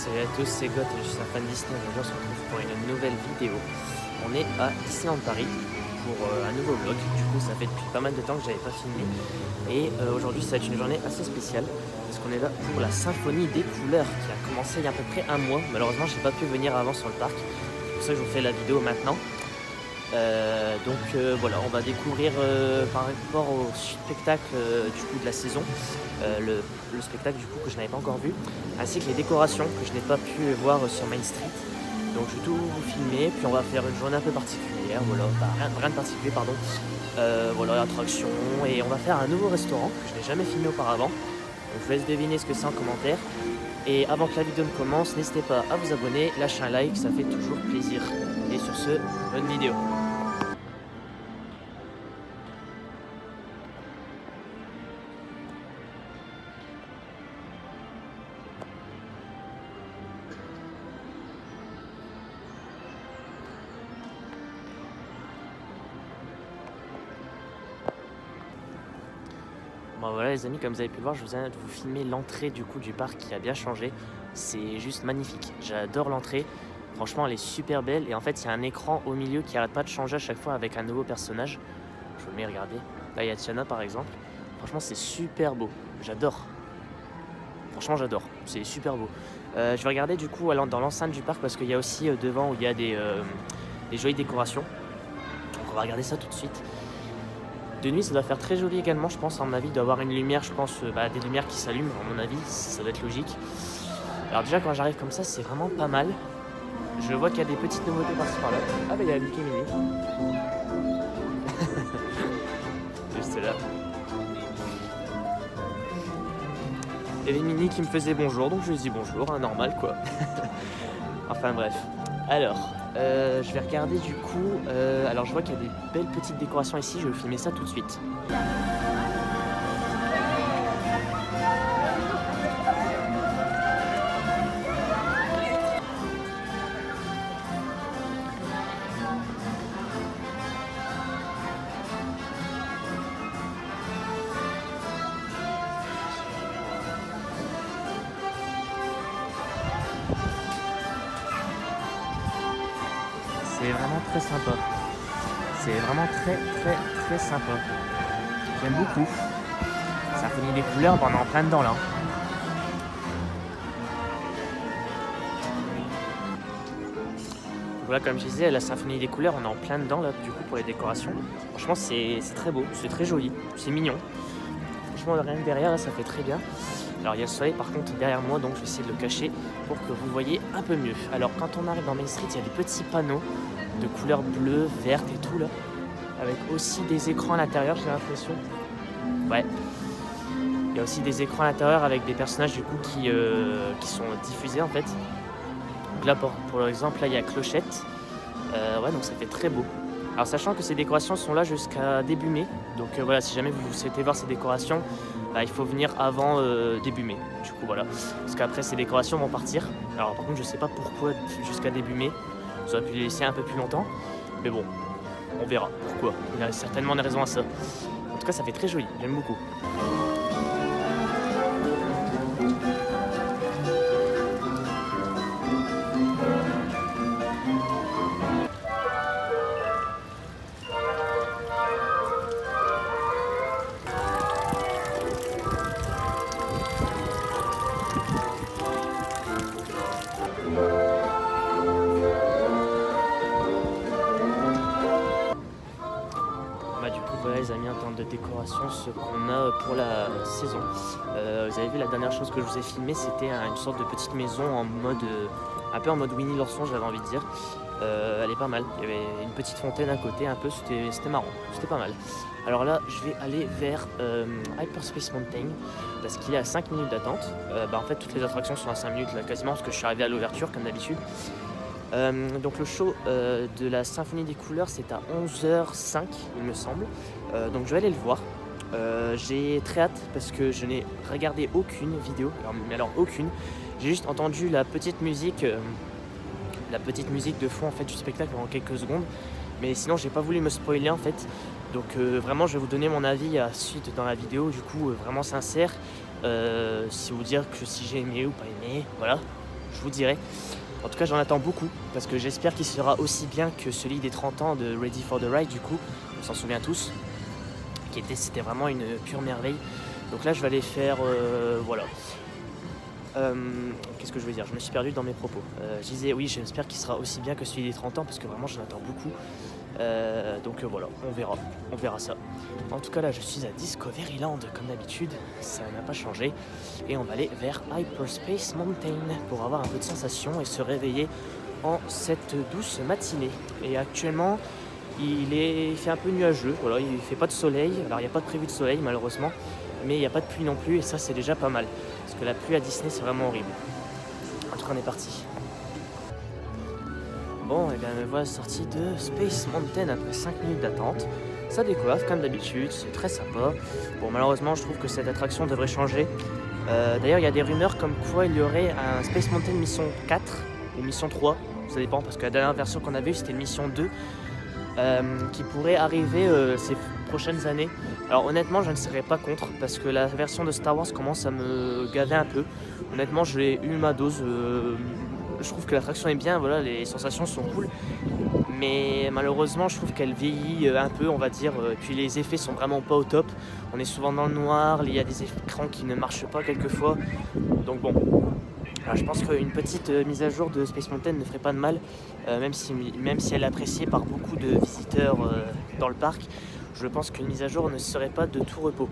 Salut à tous, c'est Goth et je suis un fan Disney. Aujourd'hui, on se retrouve pour une nouvelle vidéo. On est à Disneyland Paris pour un nouveau vlog. Du coup, ça fait depuis pas mal de temps que j'avais pas filmé. Et aujourd'hui, ça va être une journée assez spéciale parce qu'on est là pour la symphonie des couleurs qui a commencé il y a à peu près un mois. Malheureusement, j'ai pas pu venir avant sur le parc. C'est pour ça que je vous fais la vidéo maintenant. Voilà, on va découvrir par rapport au spectacle du coup de la saison, le spectacle du coup que je n'avais pas encore vu, ainsi que les décorations que je n'ai pas pu voir sur Main Street. Donc je vais tout vous filmer, puis on va faire une journée un peu particulière, voilà, rien de particulier pardon. Voilà, l'attraction, et on va faire un nouveau restaurant que je n'ai jamais filmé auparavant. Donc je vous laisse deviner ce que c'est en commentaire. Et avant que la vidéo ne commence, n'hésitez pas à vous abonner, lâcher un like, ça fait toujours plaisir. Et sur ce, bonne vidéo. Bon voilà les amis, comme vous avez pu le voir, je vous invite à vous filmer l'entrée du coup du parc qui a bien changé. C'est juste magnifique, j'adore l'entrée. Franchement elle est super belle et en fait il y a un écran au milieu qui arrête pas de changer à chaque fois avec un nouveau personnage. Je vous le mets, regardez. Là il y a Tiana par exemple. Franchement c'est super beau, j'adore. Franchement j'adore, c'est super beau. Je vais regarder du coup dans l'enceinte du parc parce qu'il y a aussi devant où il y a des jolies décorations. Donc on va regarder ça tout de suite. De nuit, ça doit faire très joli également, je pense. À mon avis, il doit y avoir une lumière, je pense, des lumières qui s'allument, à mon avis, ça doit être logique. Alors déjà, quand j'arrive comme ça, c'est vraiment pas mal. Je vois qu'il y a des petites nouveautés par-ci par-là. Ah bah il y a Mickey Minnie. Juste là. Il y avait Minnie qui me faisait bonjour, donc je lui ai dit bonjour, hein, normal quoi. Enfin bref. Alors, je vais regarder du coup. Alors je vois qu'il y a des belles petites décorations ici, je vais vous filmer ça tout de suite. C'est vraiment très sympa. C'est vraiment très sympa. J'aime beaucoup. Symphonie des couleurs, on est en plein dedans là. Voilà, comme je disais, la symphonie des couleurs, on est en plein dedans là, du coup, pour les décorations. Franchement, c'est très beau, c'est très joli, c'est mignon. Franchement, rien que derrière, là, ça fait très bien. Alors, il y a le soleil par contre derrière moi, donc je vais essayer de le cacher pour que vous voyez un peu mieux. Alors, quand on arrive dans Main Street, il y a des petits panneaux de couleurs bleues, vertes et tout là, avec aussi des écrans à l'intérieur, j'ai l'impression. Ouais. Il y a aussi des écrans à l'intérieur avec des personnages du coup qui sont diffusés en fait. Donc là pour l'exemple, là il y a Clochette. Ouais, donc ça fait très beau. Alors sachant que ces décorations sont là jusqu'à début mai. Donc voilà, si jamais vous souhaitez voir ces décorations, il faut venir avant début mai. Du coup voilà. Parce qu'après ces décorations vont partir. Alors par contre je sais pas pourquoi jusqu'à début mai. J'aurais pu les laisser un peu plus longtemps. Mais bon, on verra pourquoi. Il y a certainement une raison à ça. En tout cas ça fait très joli, j'aime beaucoup. Du coup voilà les amis, en termes de décoration, ce qu'on a pour la saison. Vous avez vu la dernière chose que je vous ai filmé, c'était une sorte de petite maison en mode un peu en mode Winnie l'ourson, j'avais envie de dire. Elle est pas mal, il y avait une petite fontaine à côté un peu, c'était marrant, c'était pas mal. Alors là je vais aller vers Hyperspace Mountain parce qu'il est à 5 minutes d'attente. En fait toutes les attractions sont à 5 minutes là quasiment parce que je suis arrivé à l'ouverture comme d'habitude. Donc le show de la symphonie des couleurs c'est à 11h05 il me semble, donc je vais aller le voir. J'ai très hâte parce que je n'ai regardé aucune vidéo, alors aucune. J'ai juste entendu la petite musique de fond en fait du spectacle pendant quelques secondes, mais sinon j'ai pas voulu me spoiler en fait. Donc vraiment je vais vous donner mon avis à suite dans la vidéo, du coup vraiment sincère, si vous dire que si j'ai aimé ou pas aimé, voilà. je vous dirai. En tout cas, j'en attends beaucoup parce que j'espère qu'il sera aussi bien que celui des 30 ans de Ready for the Ride, du coup, on s'en souvient tous, c'était vraiment une pure merveille. Donc là, je vais aller faire, voilà. Qu'est-ce que je veux dire? Je me suis perdu dans mes propos. Je disais, oui, j'espère qu'il sera aussi bien que celui des 30 ans parce que vraiment, j'en attends beaucoup. Donc voilà, on verra ça. En tout cas là je suis à Discoveryland comme d'habitude, ça n'a pas changé. Et on va aller vers Hyperspace Mountain pour avoir un peu de sensation et se réveiller en cette douce matinée. Et actuellement il fait un peu nuageux, voilà, il fait pas de soleil, alors il n'y a pas de prévu de soleil malheureusement, mais il n'y a pas de pluie non plus et ça c'est déjà pas mal. Parce que la pluie à Disney c'est vraiment horrible. En tout cas on est parti. Bon, et bien me voilà sorti de Space Mountain après 5 minutes d'attente. Ça décoiffe comme d'habitude, c'est très sympa. Bon, malheureusement, je trouve que cette attraction devrait changer. D'ailleurs, il y a des rumeurs comme quoi il y aurait un Space Mountain Mission 4 ou Mission 3, ça dépend, parce que la dernière version qu'on avait eue, c'était une Mission 2 qui pourrait arriver ces prochaines années. Alors honnêtement, je ne serais pas contre, parce que la version de Star Wars commence à me gaver un peu. Honnêtement, j'ai eu ma dose. Je trouve que l'attraction est bien, voilà, les sensations sont cool, mais malheureusement je trouve qu'elle vieillit un peu, on va dire, et puis les effets sont vraiment pas au top, on est souvent dans le noir, il y a des écrans qui ne marchent pas quelquefois, donc bon, alors, je pense qu'une petite mise à jour de Space Mountain ne ferait pas de mal, même si elle est appréciée par beaucoup de visiteurs dans le parc, je pense qu'une mise à jour ne serait pas de tout repos.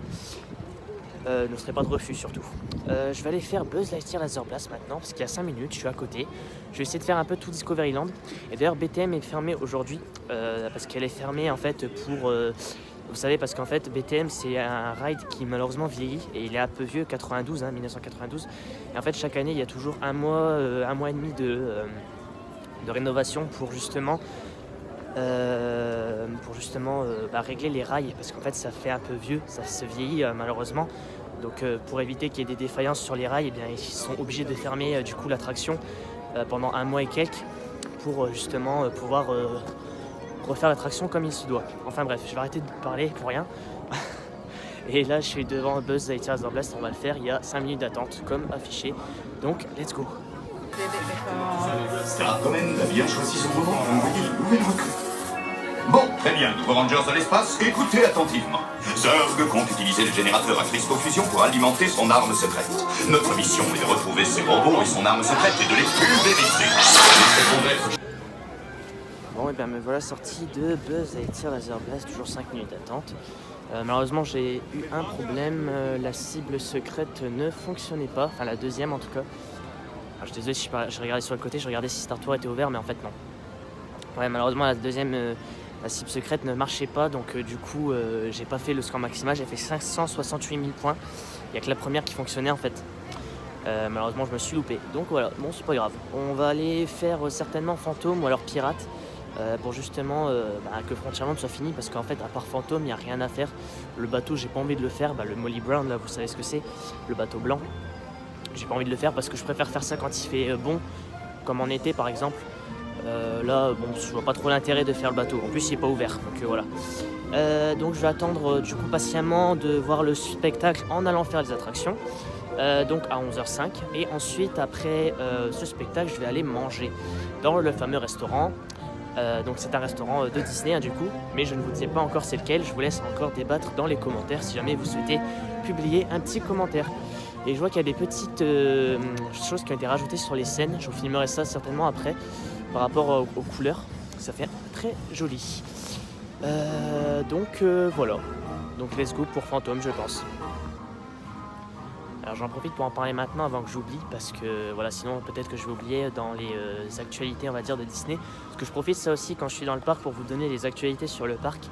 Ne serait pas de refus surtout. Je vais aller faire Buzz Lightyear Laser Blast maintenant parce qu'il y a 5 minutes, je suis à côté. Je vais essayer de faire un peu tout Discoveryland. Et d'ailleurs BTM est fermée aujourd'hui parce qu'elle est fermée en fait pour... vous savez parce qu'en fait BTM c'est un ride qui malheureusement vieillit et il est un peu vieux, 1992. Et en fait chaque année il y a toujours un mois et demi de rénovation pour justement... régler les rails parce qu'en fait ça fait un peu vieux, ça se vieillit malheureusement, donc pour éviter qu'il y ait des défaillances sur les rails, eh bien, ils sont obligés de fermer du coup l'attraction pendant un mois et quelques pour justement pouvoir refaire l'attraction comme il se doit. Enfin bref, je vais arrêter de parler pour rien. Et là je suis devant Buzz Lightyear Laser Blast, on va le faire, il y a 5 minutes d'attente comme affiché, donc let's go. Starcomen a bien choisi son moment pour envoyer une nouvelle recrue. Bon, très bien, nouveaux Rangers de l'espace, écoutez attentivement. Zurg compte utiliser le générateur à cristaux fusion pour alimenter son arme secrète. Notre mission est de retrouver ses robots et son arme secrète et de les pulvériser. Bon, et bien me voilà sorti de Buzz Lightyear Laser Blast, toujours 5 minutes d'attente. Malheureusement j'ai eu un problème, la cible secrète ne fonctionnait pas, enfin la deuxième en tout cas. Alors, je suis désolé, je regardais sur le côté, je regardais si Star Tour était ouvert, mais en fait non. Ouais, malheureusement la deuxième, la cible secrète ne marchait pas, donc du coup j'ai pas fait le score maximal, j'ai fait 568 000 points. Il n'y a que la première qui fonctionnait en fait. Malheureusement je me suis loupé, donc voilà, bon c'est pas grave. On va aller faire certainement Fantôme ou alors Pirate pour justement que Frontierland soit fini, parce qu'en fait à part Fantôme il n'y a rien à faire. Le bateau j'ai pas envie de le faire, le Molly Brown là vous savez ce que c'est, le bateau blanc. J'ai pas envie de le faire parce que je préfère faire ça quand il fait bon, comme en été par exemple. Là, bon, je vois pas trop l'intérêt de faire le bateau. En plus, il est pas ouvert, donc voilà. Donc, je vais attendre du coup patiemment de voir le spectacle en allant faire les attractions. Donc à 11h05. Et ensuite, après ce spectacle, je vais aller manger dans le fameux restaurant. Donc c'est un restaurant de Disney du coup, mais je ne vous dis pas encore c'est lequel. Je vous laisse encore débattre dans les commentaires si jamais vous souhaitez publier un petit commentaire. Et je vois qu'il y a des petites choses qui ont été rajoutées sur les scènes. Je vous filmerai ça certainement après par rapport aux couleurs. Ça fait très joli. Donc voilà. Donc let's go pour Fantôme je pense. Alors j'en profite pour en parler maintenant avant que j'oublie, parce que voilà, sinon peut-être que je vais oublier dans les actualités on va dire de Disney. Parce que je profite ça aussi quand je suis dans le parc pour vous donner les actualités sur le parc.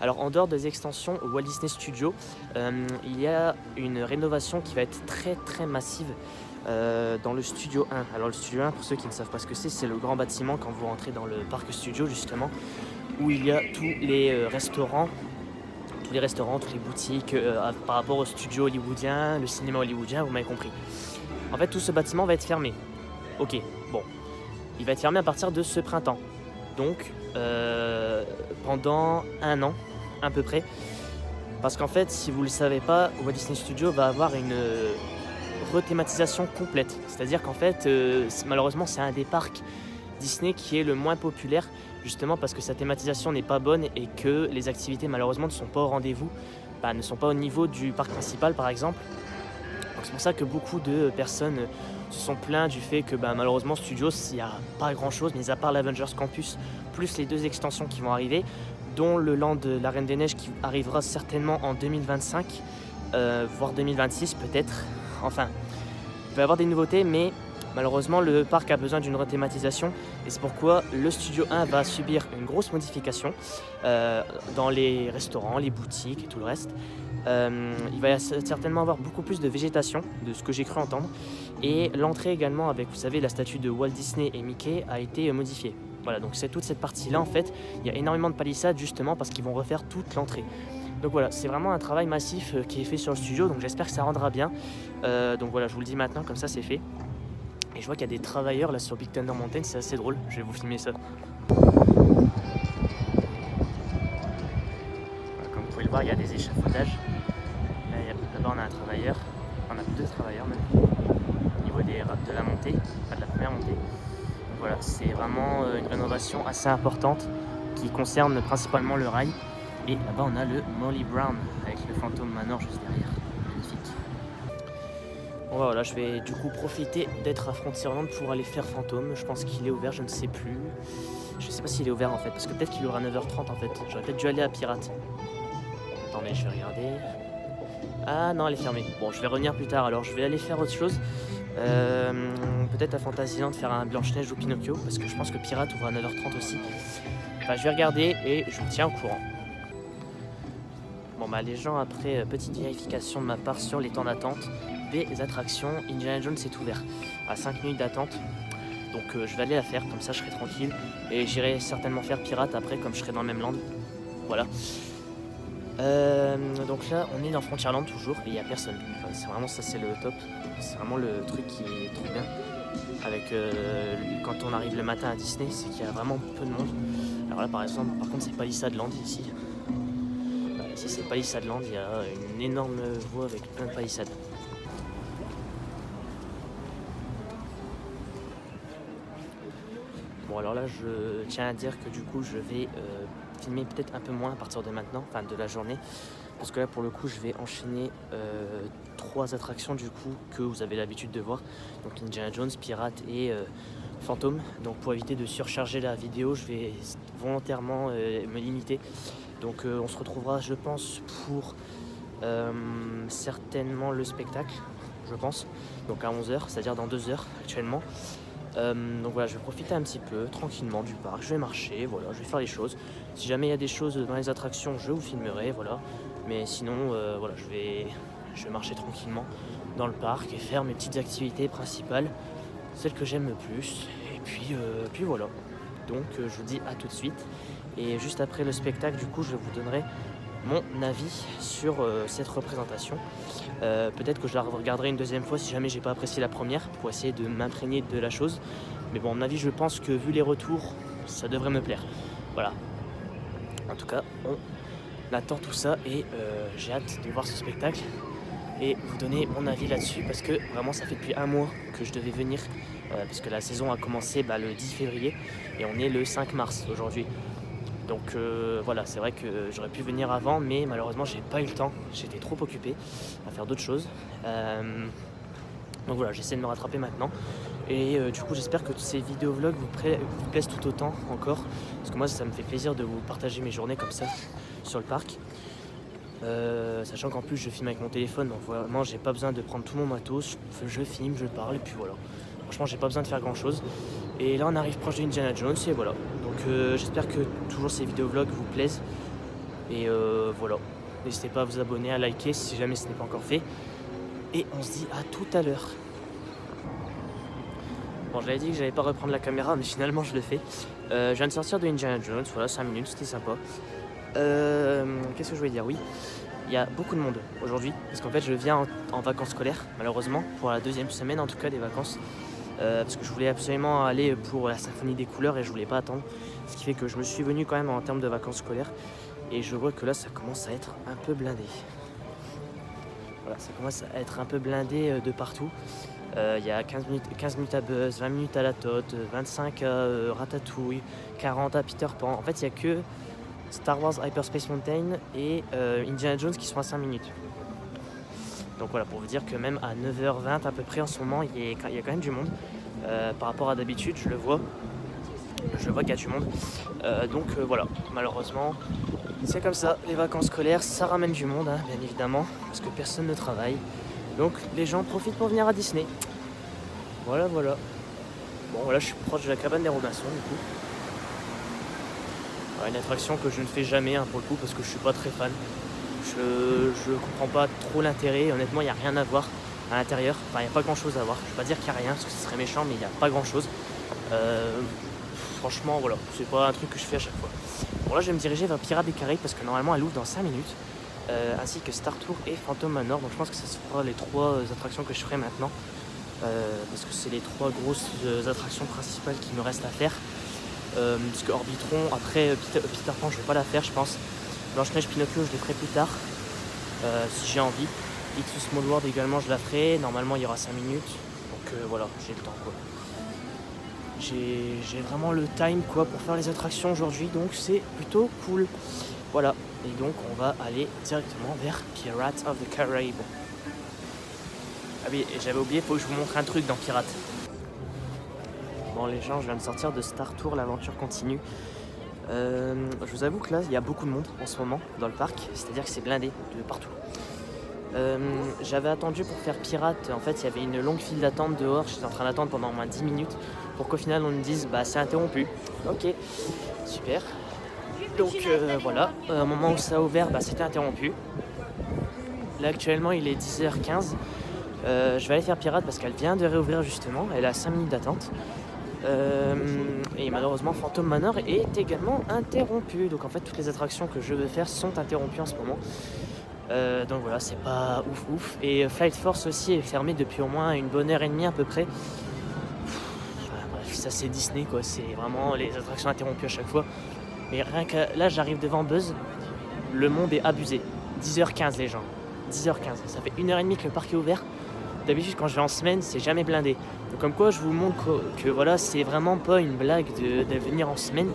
Alors en dehors des extensions au Walt Disney Studios, il y a une rénovation qui va être très très massive dans le Studio 1. Alors le Studio 1, pour ceux qui ne savent pas ce que c'est le grand bâtiment quand vous rentrez dans le parc studio justement, où il y a tous les restaurants, toutes les boutiques par rapport au studio hollywoodien, le cinéma hollywoodien, vous m'avez compris. En fait tout ce bâtiment va être fermé. Ok, bon, il va être fermé à partir de ce printemps. Donc pendant 1 an à peu près, parce qu'en fait si vous le savez pas, Walt Disney Studios va avoir rethématisation complète. C'est-à-dire qu'en fait, malheureusement, c'est un des parcs Disney qui est le moins populaire, justement parce que sa thématisation n'est pas bonne et que les activités malheureusement ne sont pas au rendez-vous, ne sont pas au niveau du parc principal par exemple. Donc c'est pour ça que beaucoup de personnes se sont plaints du fait que malheureusement Studios, il n'y a pas grand chose, mais à part l'Avengers Campus, plus les 2 extensions qui vont arriver, dont le Land de la Reine des Neiges qui arrivera certainement en 2025, voire 2026 peut-être. Enfin, il va y avoir des nouveautés, mais malheureusement le parc a besoin d'une rethématisation et c'est pourquoi le Studio 1 va subir une grosse modification dans les restaurants, les boutiques et tout le reste. Il va certainement avoir beaucoup plus de végétation, de ce que j'ai cru entendre, et l'entrée également avec, vous savez, la statue de Walt Disney et Mickey a été modifiée. Voilà, donc c'est toute cette partie-là en fait, il y a énormément de palissades justement parce qu'ils vont refaire toute l'entrée. Donc voilà, c'est vraiment un travail massif qui est fait sur le studio, donc j'espère que ça rendra bien. Donc voilà, je vous le dis maintenant, comme ça c'est fait. Et je vois qu'il y a des travailleurs là sur Big Thunder Mountain, c'est assez drôle, je vais vous filmer ça. Voilà, comme vous pouvez le voir, il y a des échafaudages. Là-bas on a un travailleur, on a 2 travailleurs même, au niveau de la montée, de la première montée. Donc voilà, c'est vraiment une rénovation assez importante qui concerne principalement le rail. Et là-bas on a le Molly Brown avec le Phantom Manor juste derrière, magnifique. Bon voilà, je vais du coup profiter d'être à Frontierland pour aller faire Phantom. Je pense qu'il est ouvert, je ne sais plus. Je sais pas s'il est ouvert en fait, parce que peut-être qu'il ouvre à 9h30 en fait. J'aurais peut-être dû aller à Pirate. Attendez, je vais regarder. Ah non, elle est fermée. Bon, je vais revenir plus tard alors, je vais aller faire autre chose. Peut-être à Fantasyland faire un Blanche-Neige ou Pinocchio, parce que je pense que Pirate ouvre à 9h30 aussi. Enfin, je vais regarder et je vous tiens au courant. Bon les gens, après petite vérification de ma part sur les temps d'attente des attractions, Indiana Jones est ouvert à 5 minutes d'attente. Donc je vais aller la faire, comme ça je serai tranquille. Et j'irai certainement faire Pirate après, comme je serai dans le même land. Voilà. Donc là on est dans Frontierland toujours et il n'y a personne. Enfin, c'est vraiment ça, c'est le top. C'est vraiment le truc qui est trop bien. Avec quand on arrive le matin à Disney, c'est qu'il y a vraiment peu de monde. Alors là par contre c'est Palisade Land ici. Ici c'est Palisade Land, il y a une énorme voie avec plein de palissades. Bon alors là je tiens à dire que du coup je vais filmer peut-être un peu moins à partir de maintenant, enfin de la journée. Parce que là pour le coup je vais enchaîner 3 attractions du coup que vous avez l'habitude de voir. Donc Indiana Jones, Pirate et Phantom. Donc pour éviter de surcharger la vidéo, je vais volontairement me limiter. Donc on se retrouvera je pense pour certainement le spectacle, je pense. Donc à 11h, c'est-à-dire dans 2 heures actuellement. Donc voilà, je vais profiter un petit peu tranquillement du parc, je vais marcher, voilà, je vais faire les choses. Si jamais il y a des choses dans les attractions, je vous filmerai, voilà. Mais sinon, voilà, je vais marcher tranquillement dans le parc et faire mes petites activités principales, celles que j'aime le plus. Et puis voilà. Donc je vous dis à tout de suite. Et juste après le spectacle, du coup, je vous donnerai mon avis sur cette représentation. Peut-être que je la regarderai une deuxième fois si jamais j'ai pas apprécié la première, pour essayer de m'imprégner de la chose. Mais bon, à mon avis, je pense que vu les retours, ça devrait me plaire. Voilà. En tout cas, on attend tout ça et j'ai hâte de voir ce spectacle et vous donner mon avis là-dessus, parce que vraiment ça fait depuis 1 mois que je devais venir, parce que la saison a commencé le 10 février et on est le 5 mars aujourd'hui. Donc voilà, c'est vrai que j'aurais pu venir avant, mais malheureusement j'ai pas eu le temps, j'étais trop occupé à faire d'autres choses. Donc voilà, j'essaie de me rattraper maintenant. Et du coup j'espère que ces vidéos-vlogs vous plaisent tout autant encore, parce que moi ça me fait plaisir de vous partager mes journées comme ça sur le parc. Sachant qu'en plus je filme avec mon téléphone, donc vraiment j'ai pas besoin de prendre tout mon matos, je filme, je parle et puis voilà. Franchement j'ai pas besoin de faire grand chose. Et là on arrive proche de Indiana Jones et voilà. Donc j'espère que toujours ces vidéos vlogs vous plaisent. Et voilà. N'hésitez pas à vous abonner, à liker si jamais ce n'est pas encore fait. Et on se dit à tout à l'heure. Bon, j'avais dit que j'allais pas reprendre la caméra, mais finalement je le fais. Je viens de sortir de Indiana Jones, voilà, 5 minutes, c'était sympa. Qu'est-ce que je voulais dire? Oui, il y a beaucoup de monde aujourd'hui, parce qu'en fait je viens en vacances scolaires, malheureusement, pour la 2e semaine en tout cas des vacances. Parce que je voulais absolument aller pour la symphonie des couleurs et je voulais pas attendre. Ce qui fait que je me suis venu quand même en termes de vacances scolaires. Et je vois que là ça commence à être un peu blindé. Voilà, ça commence à être un peu blindé de partout. Il y a 15 minutes à Buzz, 20 minutes à la Tote, 25 à Ratatouille, 40 à Peter Pan. En fait, il n'y a que Star Wars Hyperspace Mountain et Indiana Jones qui sont à 5 minutes. Donc voilà, pour vous dire que même à 9h20 à peu près en ce moment, il y a quand même du monde. Par rapport à d'habitude, je le vois qu'il y a du monde. Donc voilà, malheureusement, c'est comme ça. Les vacances scolaires, ça ramène du monde, hein, bien évidemment, parce que personne ne travaille. Donc les gens profitent pour venir à Disney. Voilà. Bon, voilà, je suis proche de la cabane des Robinson, du coup. Ouais, une attraction que je ne fais jamais, hein, pour le coup, parce que je suis pas très fan. Je comprends pas trop l'intérêt. Honnêtement, il n'y a rien à voir à l'intérieur. Enfin, il n'y a pas grand chose à voir. Je vais pas dire qu'il n'y a rien, parce que ce serait méchant, mais il n'y a pas grand chose. Franchement, voilà, c'est pas un truc que je fais à chaque fois. Bon, là, je vais me diriger vers Pirates des Caraïbes, parce que normalement, elle ouvre dans 5 minutes. Ainsi que Star Tour et Phantom Manor. Donc je pense que ça sera les 3 attractions que je ferai maintenant. Parce que c'est les 3 grosses attractions principales qui me restent à faire. Parce que Orbitron, après Peter Pan, je vais pas la faire, je pense. Blanche-Neige, Pinocchio, je les ferai plus tard. Si j'ai envie. It's a Small World également, je la ferai. Normalement, il y aura 5 minutes. Donc voilà, j'ai le temps, quoi. J'ai vraiment le time, quoi, pour faire les attractions aujourd'hui. Donc c'est plutôt cool. Voilà. Et donc on va aller directement vers Pirates of the Caribbean. Ah oui, et j'avais oublié, il faut que je vous montre un truc dans Pirates. Bon les gens, je viens de sortir de Star Tour, l'aventure continue. Je vous avoue que là, il y a beaucoup de monde en ce moment dans le parc. C'est-à-dire que c'est blindé de partout. J'avais attendu pour faire Pirates. En fait, il y avait une longue file d'attente dehors. J'étais en train d'attendre pendant au moins 10 minutes pour qu'au final on me dise bah c'est interrompu. Ok, super. Donc voilà, au moment où ça a ouvert, bah, c'était interrompu. Là actuellement il est 10h15. Je vais aller faire Pirate parce qu'elle vient de réouvrir justement. Elle a 5 minutes d'attente. Et malheureusement Phantom Manor est également interrompu. Donc en fait toutes les attractions que je veux faire sont interrompues en ce moment. Donc voilà, c'est pas ouf. Et Flight Force aussi est fermé depuis au moins une bonne heure et demie à peu près. Bref, ça c'est Disney quoi. C'est vraiment les attractions interrompues à chaque fois. Mais rien que là, j'arrive devant Buzz, le monde est abusé. 10h15 les gens, 10h15. Ça fait 1h30 que le parc est ouvert. D'habitude, quand je vais en semaine, c'est jamais blindé. Donc comme quoi, je vous montre que voilà, c'est vraiment pas une blague de venir en semaine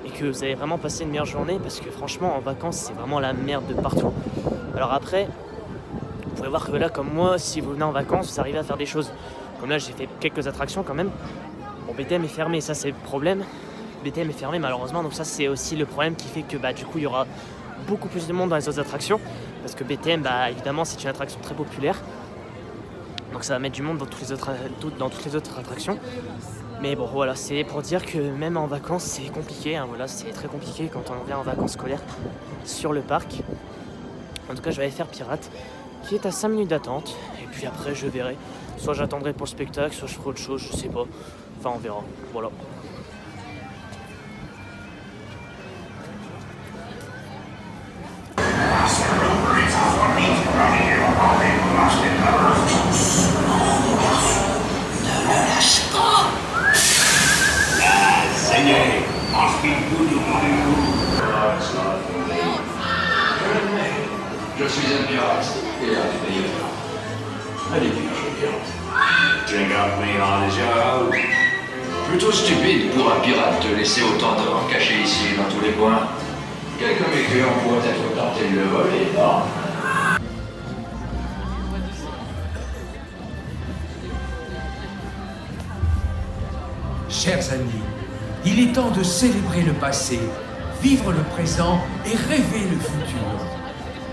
et que vous allez vraiment passer une meilleure journée parce que franchement, en vacances, c'est vraiment la merde de partout. Alors après, vous pouvez voir que là, comme moi, si vous venez en vacances, vous arrivez à faire des choses. Comme là, j'ai fait quelques attractions quand même. Bon, BTM est fermé, ça c'est le problème. BTM est fermé malheureusement, donc ça c'est aussi le problème qui fait que du coup il y aura beaucoup plus de monde dans les autres attractions parce que BTM évidemment c'est une attraction très populaire, donc ça va mettre du monde dans toutes les autres attractions. Mais bon voilà, c'est pour dire que même en vacances c'est compliqué, hein, voilà, c'est très compliqué quand on vient en vacances scolaires sur le parc. En tout cas je vais aller faire Pirate qui est à 5 minutes d'attente et puis après je verrai, soit j'attendrai pour le spectacle, soit je ferai autre chose, je sais pas, enfin on verra, voilà. Je suis un pirate et un meilleur. Allez bien, je veux dire. Drink up me on his yacht. Plutôt stupide pour un pirate de laisser autant d'or caché ici dans tous les coins. Quelques mécœurs pourraient être tentés de le voler, non? Chers amis, il est temps de célébrer le passé, vivre le présent et rêver le futur.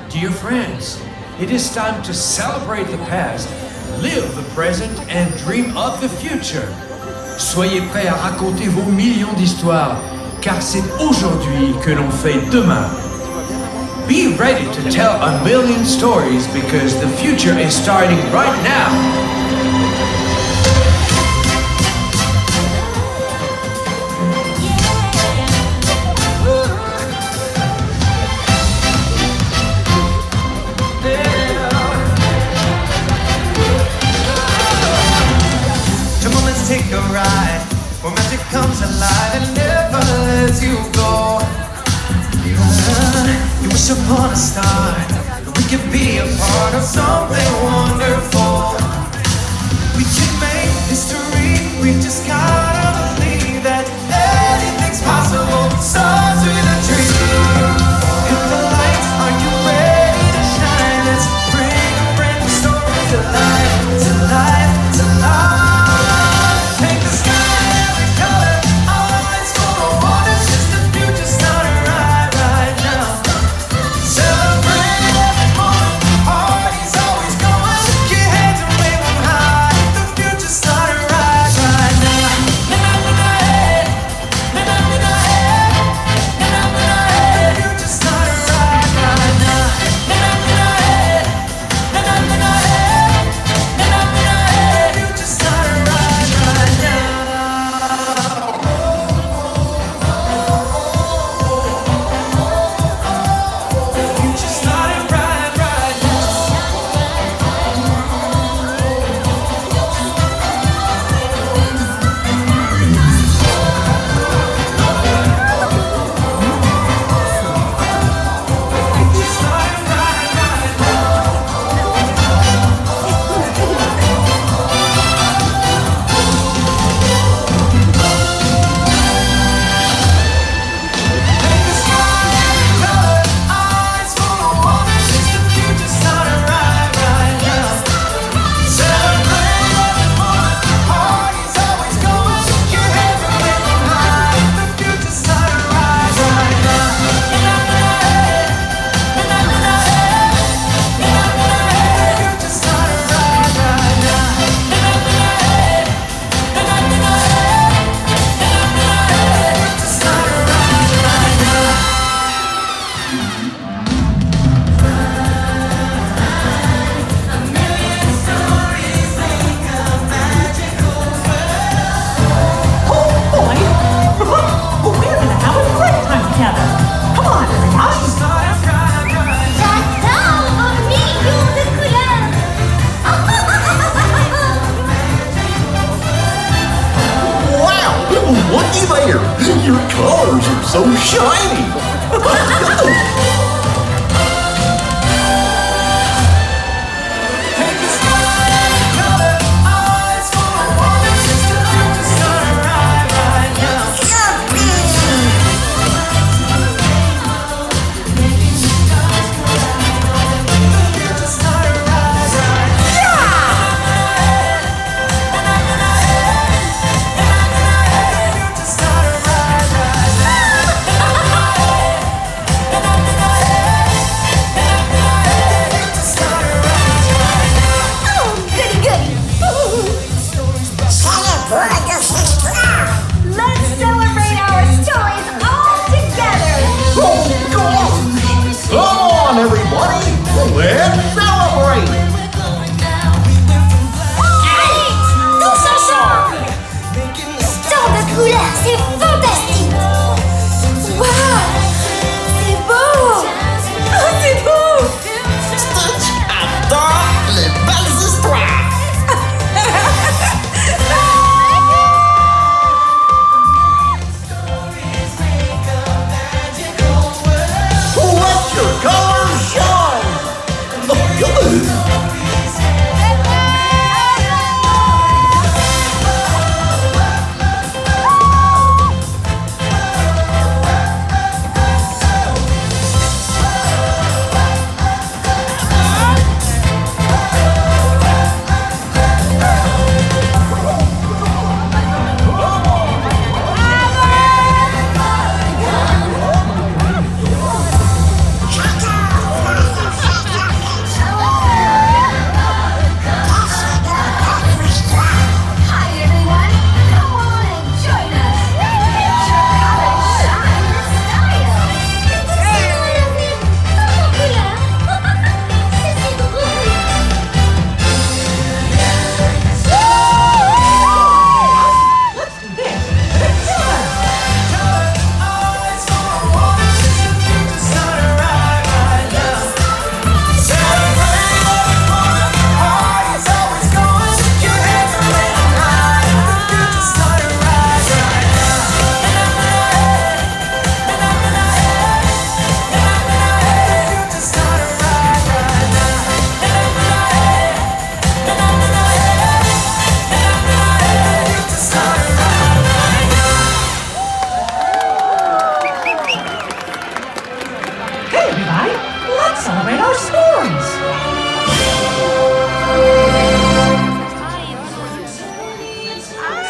Dear friends, it is time to celebrate the past, live the present and dream of the future. Soyez prêts à raconter vos millions d'histoires, car c'est aujourd'hui que l'on fait demain. Be ready to tell a million stories because the future is starting right now. Take a ride where magic comes alive and never lets you go. You wish upon a star, we could be a part of something wonderful. We can make history. We just gotta believe that anything's possible. Starts with a dream. Hit the lights, are you ready to shine? Let's bring a brand new story to life, to life, to life. Take the sky every color, eyes full of wonder. Since the future started right now. Celebrate every moment, party's always going. Shake your hands and wave them high. The future started right now. Looky there! Your colors are so shiny!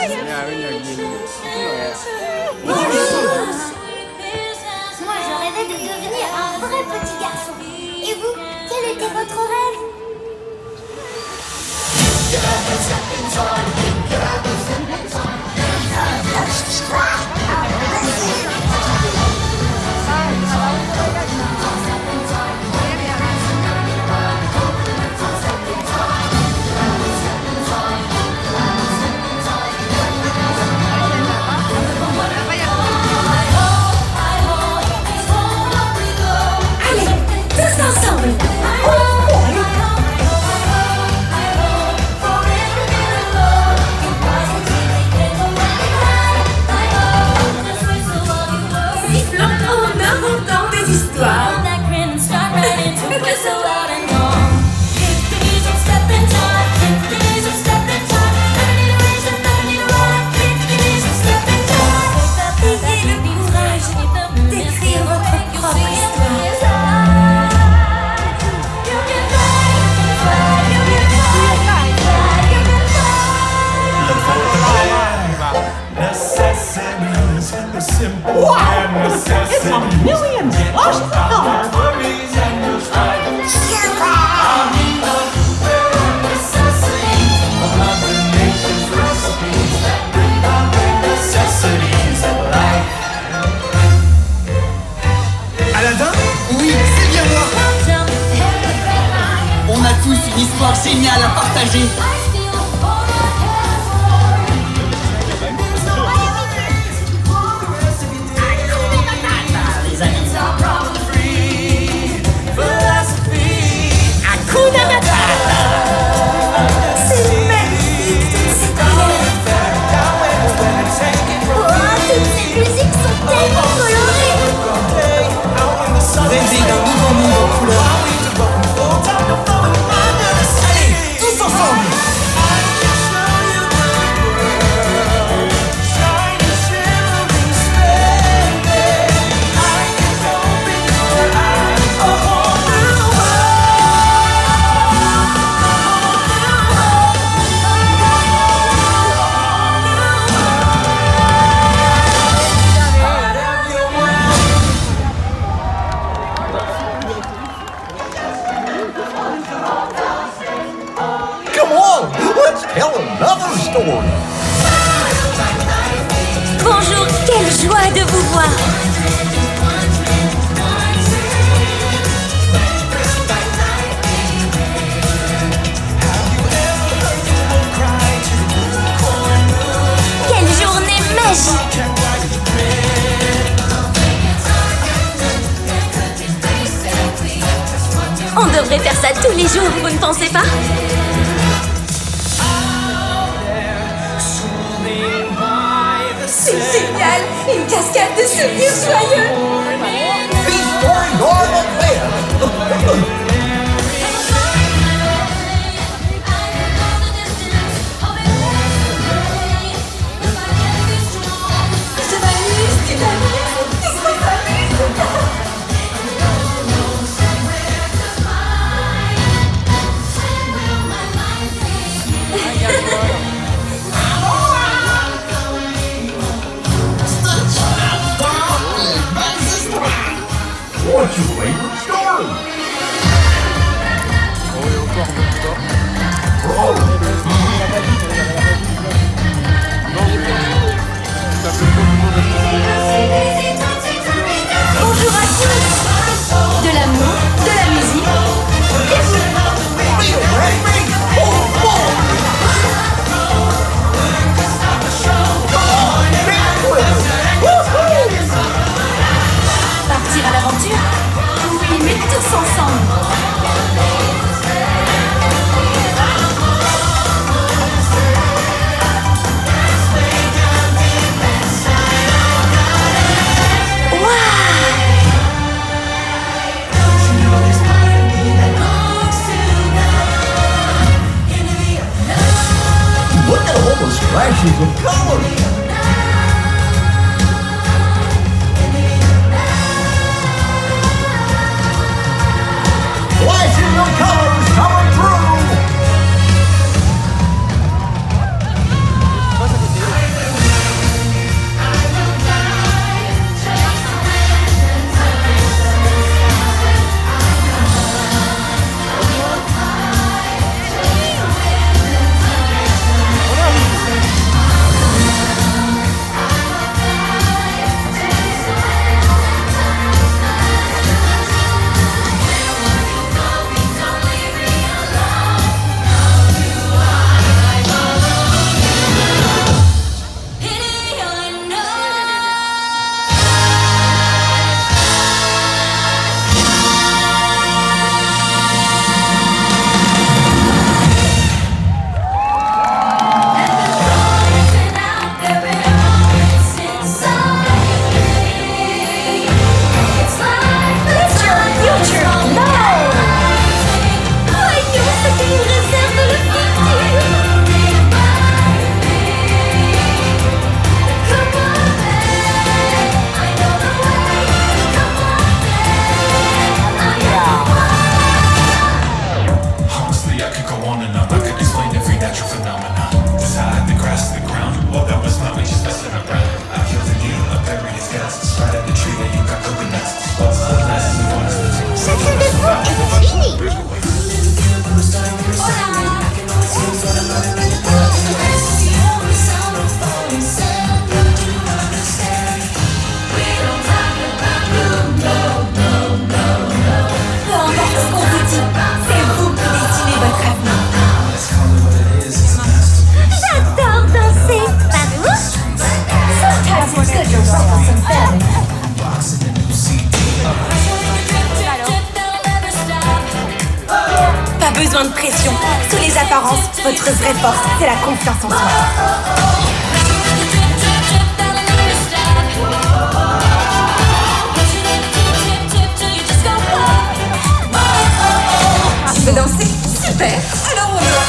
Moi, je rêvais de devenir un vrai petit garçon. Et vous, quel était votre rêve? Allez, tous ensemble. Sifflant en inventant des histoires. Ayez le courage d'écrire votre propre histoire. Necessities, the simple necessities. It's a million-plus car. Worries and your strife. I need the necessities of the nation's recipes that bring out the necessities of life. Aladdin? Oui, c'est bien moi. On a tous une histoire géniale à partager. Hakuna Matata. C'est magnifique, cette couleur. Oh, toutes ces musiques sont tellement colorées. Rêver d'un nouveau monde en couleur. Allez, tous ensemble. Come on, let's tell another story. Bonjour, quelle joie de vous voir. Quelle journée magique. On devrait faire ça tous les jours, vous ne pensez pas? C'est génial! Une cascade de souvenirs joyeux! These stories are the best. Je m'amuse, tu t'amuses, tout le monde s'amuse! What's your favorite story? Bonjour à tous! De l'amour, de la musique, et partir à l'aventure? Oui, mais tous ensemble! Look at all the splashes of color. Flashes of colors coming through. Notre vraie force, c'est la confiance en soi. Tu veux danser? Super! Alors on y va!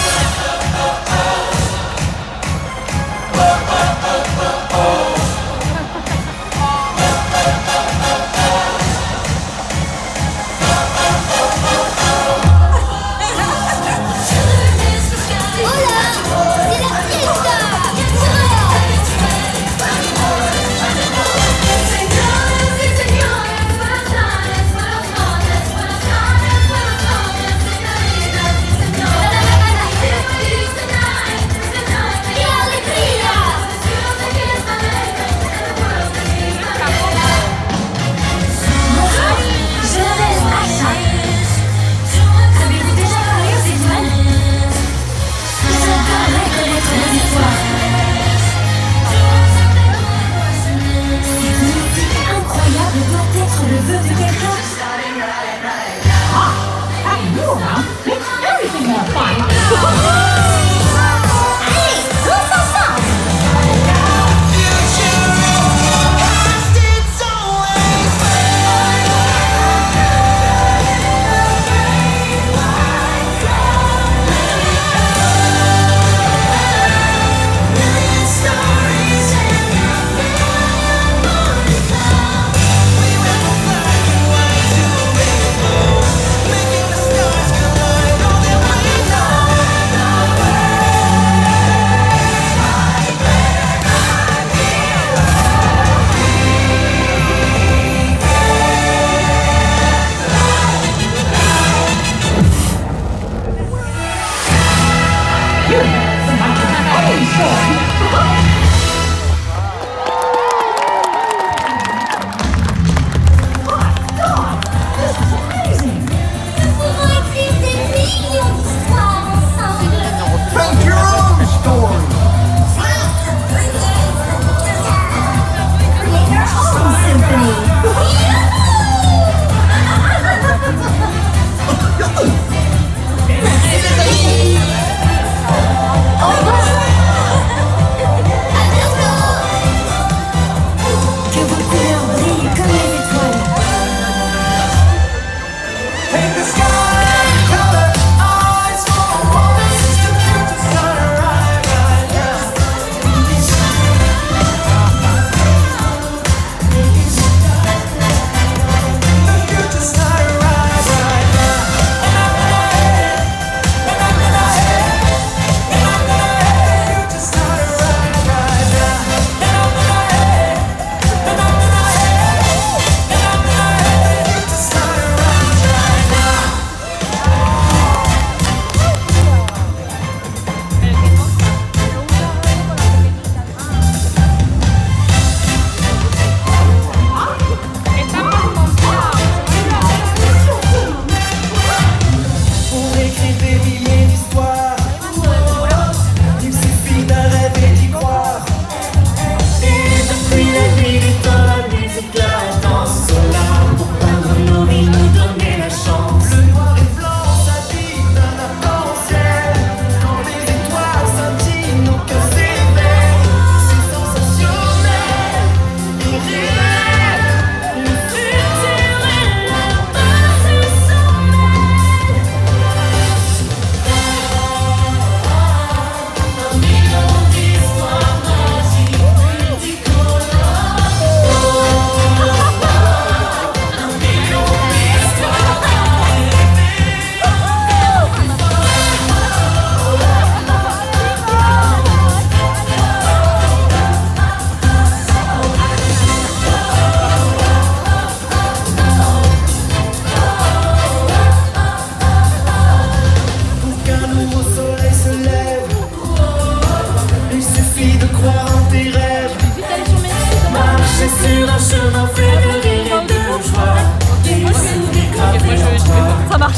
Ça marche.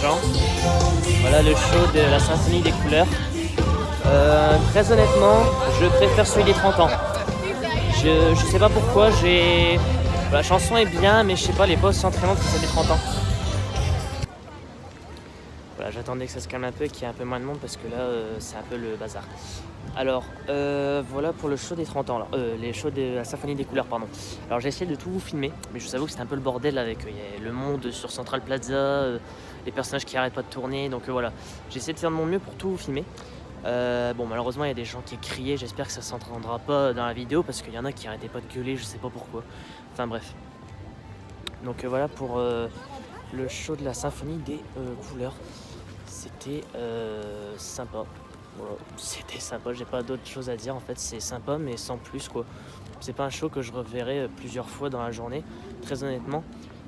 Jean. Voilà le show de la symphonie des couleurs. Très honnêtement, je préfère celui des 30 ans. Je sais pas pourquoi, la chanson est bien, mais je sais pas, les poses s'entraînent pour celle des 30 ans. Voilà, j'attendais que ça se calme un peu et qu'il y ait un peu moins de monde parce que là, c'est un peu le bazar. Alors, voilà pour le show des 30 ans, les shows de la symphonie des couleurs, pardon. Alors j'ai essayé de tout vous filmer, mais je vous avoue que c'était un peu le bordel avec le monde sur Central Plaza, les personnages qui arrêtent pas de tourner, donc voilà. J'ai essayé de faire de mon mieux pour tout vous filmer. Bon, malheureusement, il y a des gens qui criaient, j'espère que ça s'entendra pas dans la vidéo parce qu'il y en a qui arrêtaient pas de gueuler, je sais pas pourquoi. Enfin bref. Donc voilà pour le show de la symphonie des couleurs. C'était sympa. Voilà, c'était sympa, j'ai pas d'autre chose à dire en fait, c'est sympa mais sans plus quoi. C'est pas un show que je reverrai plusieurs fois dans la journée, très honnêtement.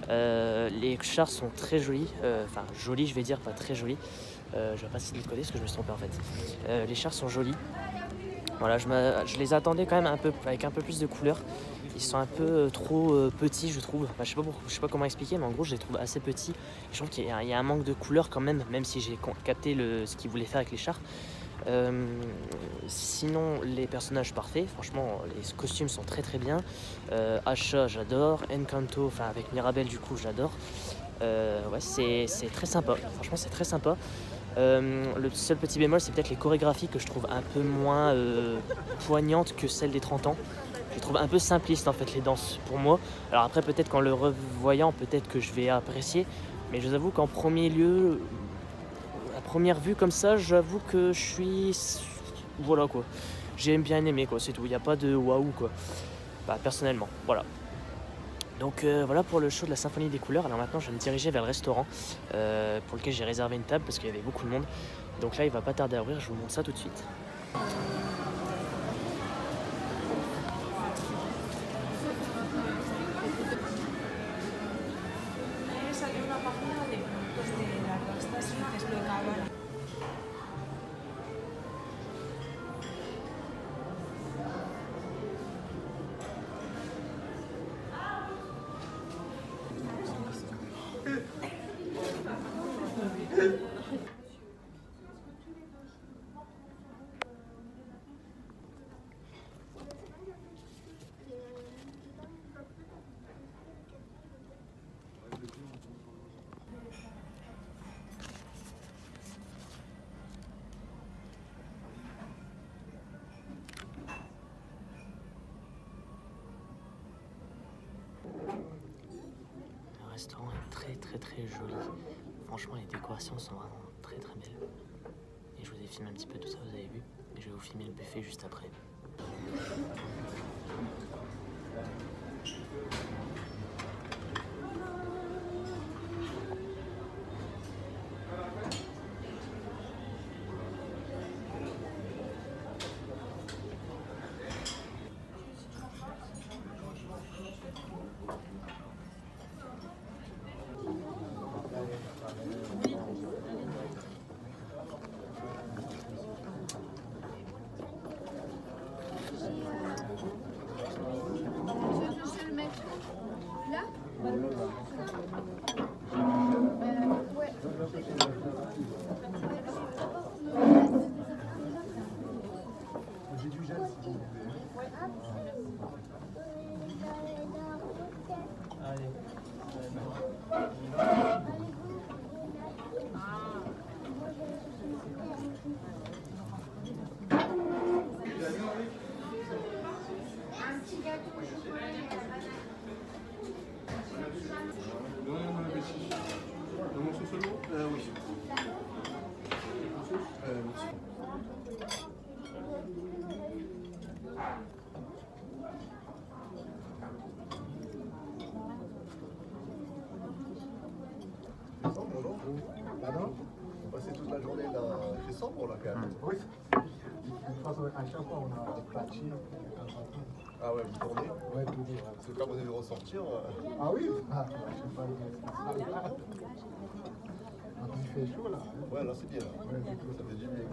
Les chars sont très jolis, enfin jolis je vais dire, pas très jolis. Je vais pas citer le côté parce que je me suis trompé en fait. Les chars sont jolis. Voilà, je les attendais quand même un peu avec un peu plus de couleurs. Ils sont un peu trop petits je trouve. Enfin, je sais pas comment expliquer, mais en gros je les trouve assez petits. Je trouve qu'il y a un manque de couleurs quand même si j'ai capté ce qu'ils voulaient faire avec les chars. Sinon les personnages parfaits, franchement les costumes sont très très bien. Asha j'adore, Encanto, enfin avec Mirabel du coup j'adore. Ouais c'est très sympa, franchement c'est très sympa. Le seul petit bémol c'est peut-être les chorégraphies que je trouve un peu moins poignantes que celles des 30 ans. Je les trouve un peu simplistes en fait les danses pour moi. Alors après peut-être qu'en le revoyant peut-être que je vais apprécier, mais je vous avoue qu'en premier lieu, à première vue comme ça, j'avoue que je suis... Voilà quoi. J'ai bien aimé quoi, c'est tout. Il n'y a pas de waouh quoi. Bah, personnellement, voilà. Donc voilà pour le show de la symphonie des couleurs. Alors maintenant je vais me diriger vers le restaurant pour lequel j'ai réservé une table parce qu'il y avait beaucoup de monde. Donc là il va pas tarder à ouvrir, je vous montre ça tout de suite. Le restaurant est très très très joli. Franchement les décorations sont vraiment très très belles. Et je vous ai filmé un petit peu tout ça, vous avez vu. Et je vais vous filmer le buffet juste après. C'est toute la journée là, c'est sombre là quand même. Oui. De toute façon, à chaque fois on a des platines. Ah ouais, vous tournez? Ouais, toujours. Parce que quand vous allez ressortir. Ah oui? Ah, je sais pas. Il fait chaud là. Ouais, là c'est bien. Ouais, ça fait du bien.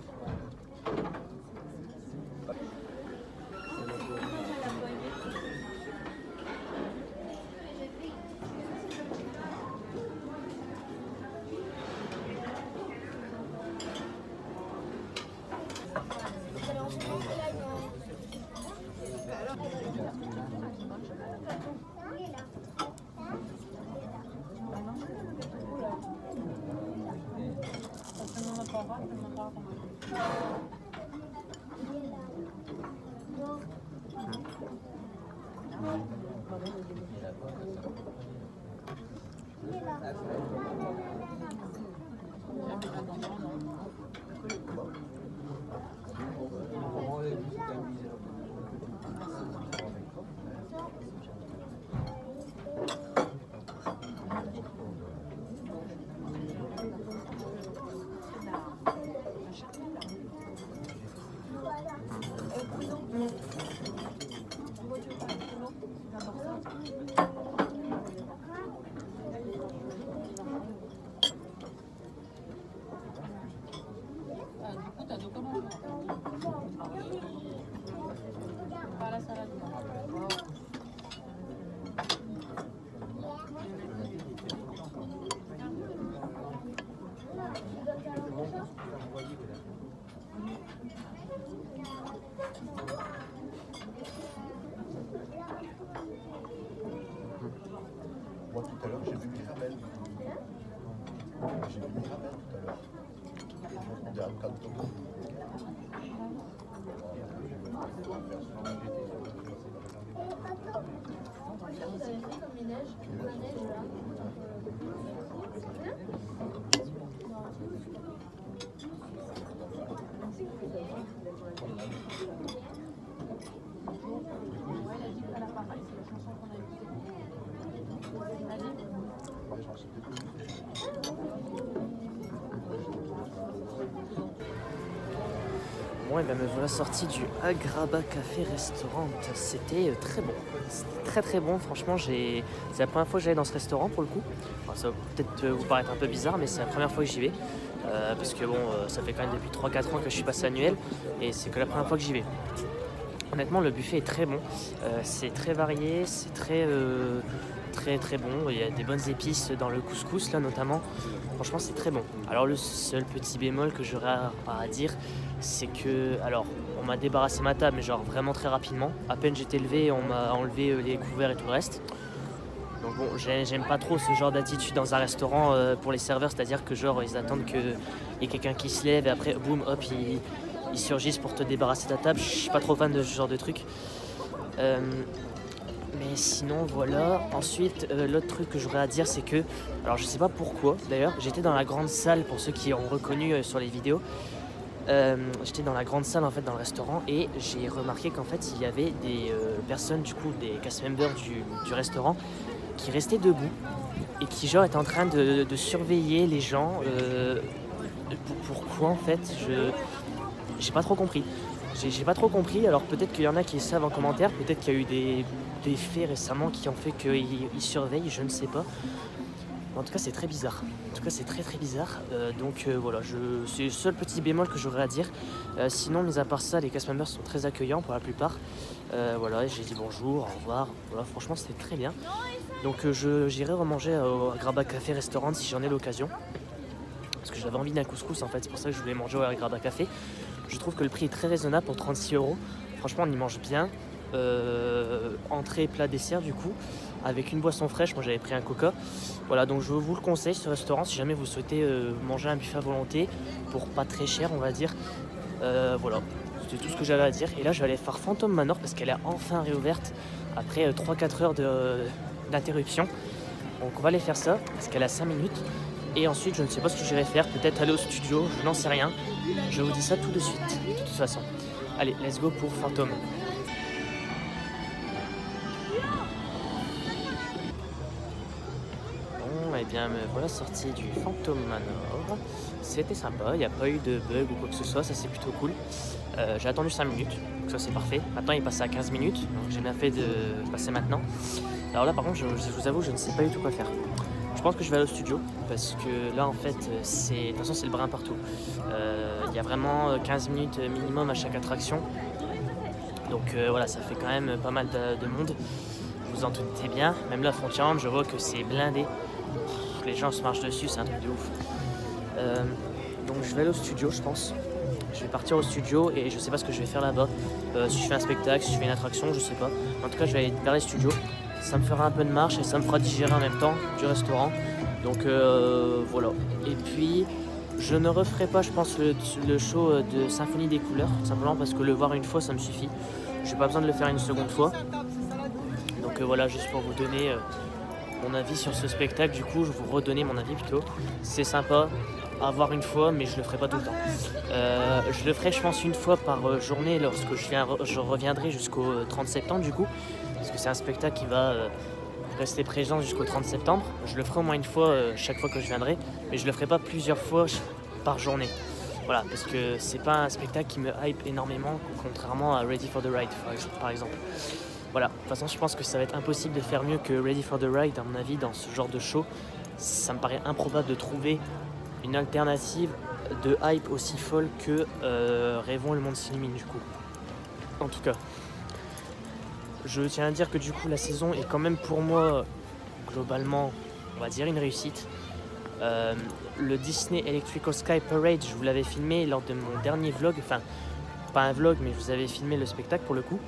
Moi tout à l'heure j'ai vu Mirabel. J'ai vu Mirabel tout à l'heure. On dirait un canton. Bon, et bien me voilà sorti du Agrabah Café Restaurant. C'était très bon. C'était très bon. Franchement, c'est la première fois que j'allais dans ce restaurant pour le coup. Enfin, ça va peut-être vous paraître un peu bizarre, mais c'est la première fois que j'y vais. Parce que bon, ça fait quand même depuis 3-4 ans que je suis passé annuel et c'est que la première fois que j'y vais. Honnêtement, le buffet est très bon. C'est très varié, c'est très bon. Il y a des bonnes épices dans le couscous là notamment. Franchement, c'est très bon. Alors le seul petit bémol que j'aurais à dire, c'est que, alors, on m'a débarrassé ma table, mais genre vraiment très rapidement. À peine j'étais levé, on m'a enlevé les couverts et tout le reste. Donc bon, j'aime pas trop ce genre d'attitude dans un restaurant pour les serveurs, c'est-à-dire que genre ils attendent qu'il y ait quelqu'un qui se lève et après boum, hop, ils surgissent pour te débarrasser de ta table. Je suis pas trop fan de ce genre de truc. Mais sinon voilà. Ensuite l'autre truc que j'aurais à dire, c'est que, alors je sais pas pourquoi d'ailleurs, j'étais dans la grande salle pour ceux qui ont reconnu sur les vidéos. J'étais dans la grande salle en fait dans le restaurant et j'ai remarqué qu'en fait il y avait des personnes, du coup des cast members du restaurant qui restaient debout et qui genre étaient en train de surveiller les gens. Pourquoi en fait j'ai pas trop compris. J'ai pas trop compris, alors peut-être qu'il y en a qui savent en commentaire, peut-être qu'il y a eu des faits récemment qui ont fait qu'ils surveillent, je ne sais pas. En tout cas c'est très bizarre, en tout cas c'est très bizarre, voilà, c'est le seul petit bémol que j'aurais à dire. Sinon, mis à part ça, les cast members sont très accueillants pour la plupart. Voilà, j'ai dit bonjour, au revoir, voilà, franchement c'était très bien. Donc j'irai remanger au Agrabah Café Restaurant si j'en ai l'occasion. Parce que j'avais envie d'un couscous en fait, c'est pour ça que je voulais manger au Agrabah Café. Je trouve que le prix est très raisonnable pour 36 €. Franchement on y mange bien. Entrée, plat, dessert du coup, avec une boisson fraîche. Moi j'avais pris un coca. Voilà, donc je vous le conseille ce restaurant si jamais vous souhaitez manger un buffet à volonté pour pas très cher on va dire. Voilà, c'était tout ce que j'avais à dire. Et là je vais aller faire Phantom Manor parce qu'elle est enfin réouverte après 3-4 heures d'interruption. Donc on va aller faire ça parce qu'elle a 5 minutes. Et ensuite je ne sais pas ce que j'irai faire, peut-être aller au studio, je n'en sais rien. Je vous dis ça tout de suite, de toute façon. Allez, let's go pour Phantom. Bon, et bien me voilà sorti du Phantom Manor. C'était sympa, il n'y a pas eu de bug ou quoi que ce soit, ça c'est plutôt cool. J'ai attendu 5 minutes, donc ça c'est parfait. Maintenant il est passé à 15 minutes, donc j'ai bien fait de passer maintenant. Alors là par contre, je vous avoue, je ne sais pas du tout quoi faire. Je pense que je vais aller au studio parce que là en fait de toute façon c'est le brin partout. Il y a vraiment 15 minutes minimum à chaque attraction. Donc voilà, ça fait quand même pas mal de monde. Vous en doutez bien. Même là Frontierland, je vois que c'est blindé. Les gens se marchent dessus, c'est un truc de ouf. Donc je vais aller au studio je pense. Je vais partir au studio et je sais pas ce que je vais faire là-bas. Si je fais un spectacle, si je fais une attraction, je sais pas. En tout cas je vais aller vers les studios. Ça me fera un peu de marche et ça me fera digérer en même temps du restaurant. Donc voilà. Et puis je ne referai pas je pense le show de Symphonie des couleurs. Simplement parce que le voir une fois ça me suffit. J'ai pas besoin de le faire une seconde fois. Donc Donc voilà, juste pour vous donner mon avis sur ce spectacle, du coup je vais vous redonner mon avis plutôt. C'est sympa à voir une fois, mais je le ferai pas tout le temps. Je le ferai je pense une fois par journée lorsque je reviendrai jusqu'au 30 septembre du coup, parce que c'est un spectacle qui va rester présent jusqu'au 30 septembre. Je le ferai au moins une fois chaque fois que je viendrai, mais je le ferai pas plusieurs fois par journée. Voilà, parce que c'est pas un spectacle qui me hype énormément, contrairement à Ready for the Ride par exemple. Voilà, de toute façon je pense que ça va être impossible de faire mieux que Ready for the Ride à mon avis dans ce genre de show. Ça me paraît improbable de trouver une alternative de hype aussi folle que Rêvons le monde s'illumine du coup. En tout cas, je tiens à dire que du coup la saison est quand même pour moi globalement, on va dire, une réussite. Le Disney Electrical Sky Parade, je vous l'avais filmé lors de mon dernier vlog, enfin pas un vlog mais je vous avais filmé le spectacle pour le coup.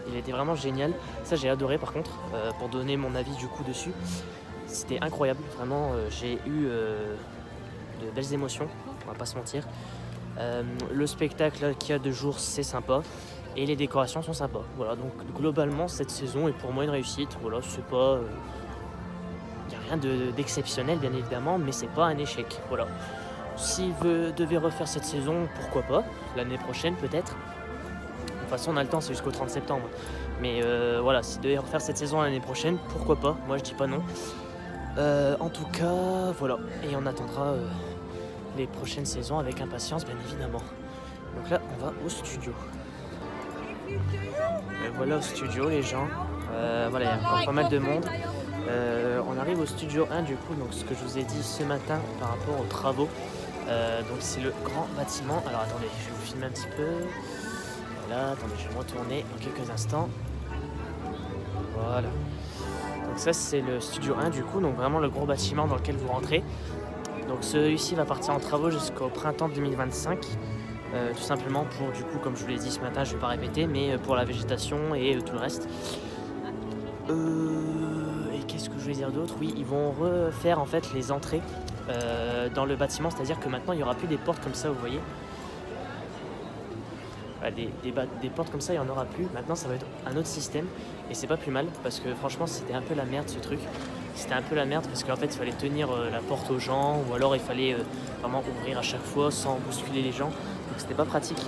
Il était vraiment génial, ça j'ai adoré par contre, pour donner mon avis du coup dessus. C'était incroyable, vraiment j'ai eu de belles émotions, on va pas se mentir. Le spectacle qu'il y a 2 jours c'est sympa et les décorations sont sympas. Voilà, donc globalement cette saison est pour moi une réussite. Voilà, c'est pas... Il n'y a rien d'exceptionnel bien évidemment, mais c'est pas un échec. Voilà. S'il devait refaire cette saison, pourquoi pas, l'année prochaine peut-être. De toute façon on a le temps, c'est jusqu'au 30 septembre. Mais voilà, s'il devait refaire cette saison l'année prochaine, pourquoi pas, moi je dis pas non. En tout cas, voilà, et on attendra les prochaines saisons avec impatience bien évidemment. Donc là on va au studio. Et voilà au studio les gens, voilà, il y a encore pas mal de monde. On arrive au studio 1 du coup, donc ce que je vous ai dit ce matin par rapport aux travaux. Donc c'est le grand bâtiment. Alors attendez, je vais vous filmer un petit peu. Voilà, attendez, je vais me retourner en quelques instants. Voilà. Donc ça c'est le studio 1 du coup, donc vraiment le gros bâtiment dans lequel vous rentrez. Donc celui-ci va partir en travaux jusqu'au printemps 2025. Tout simplement pour, du coup, comme je vous l'ai dit ce matin, je ne vais pas répéter, mais pour la végétation et tout le reste. Et qu'est-ce que je vais dire d'autre? Oui, ils vont refaire en fait les entrées dans le bâtiment, c'est-à-dire que maintenant il n'y aura plus des portes comme ça, vous voyez. Voilà, des portes comme ça, il n'y en aura plus. Maintenant ça va être un autre système et c'est pas plus mal parce que franchement c'était un peu la merde ce truc. C'était un peu la merde parce qu'en fait il fallait tenir la porte aux gens ou alors il fallait vraiment ouvrir à chaque fois sans bousculer les gens. Donc c'était pas pratique.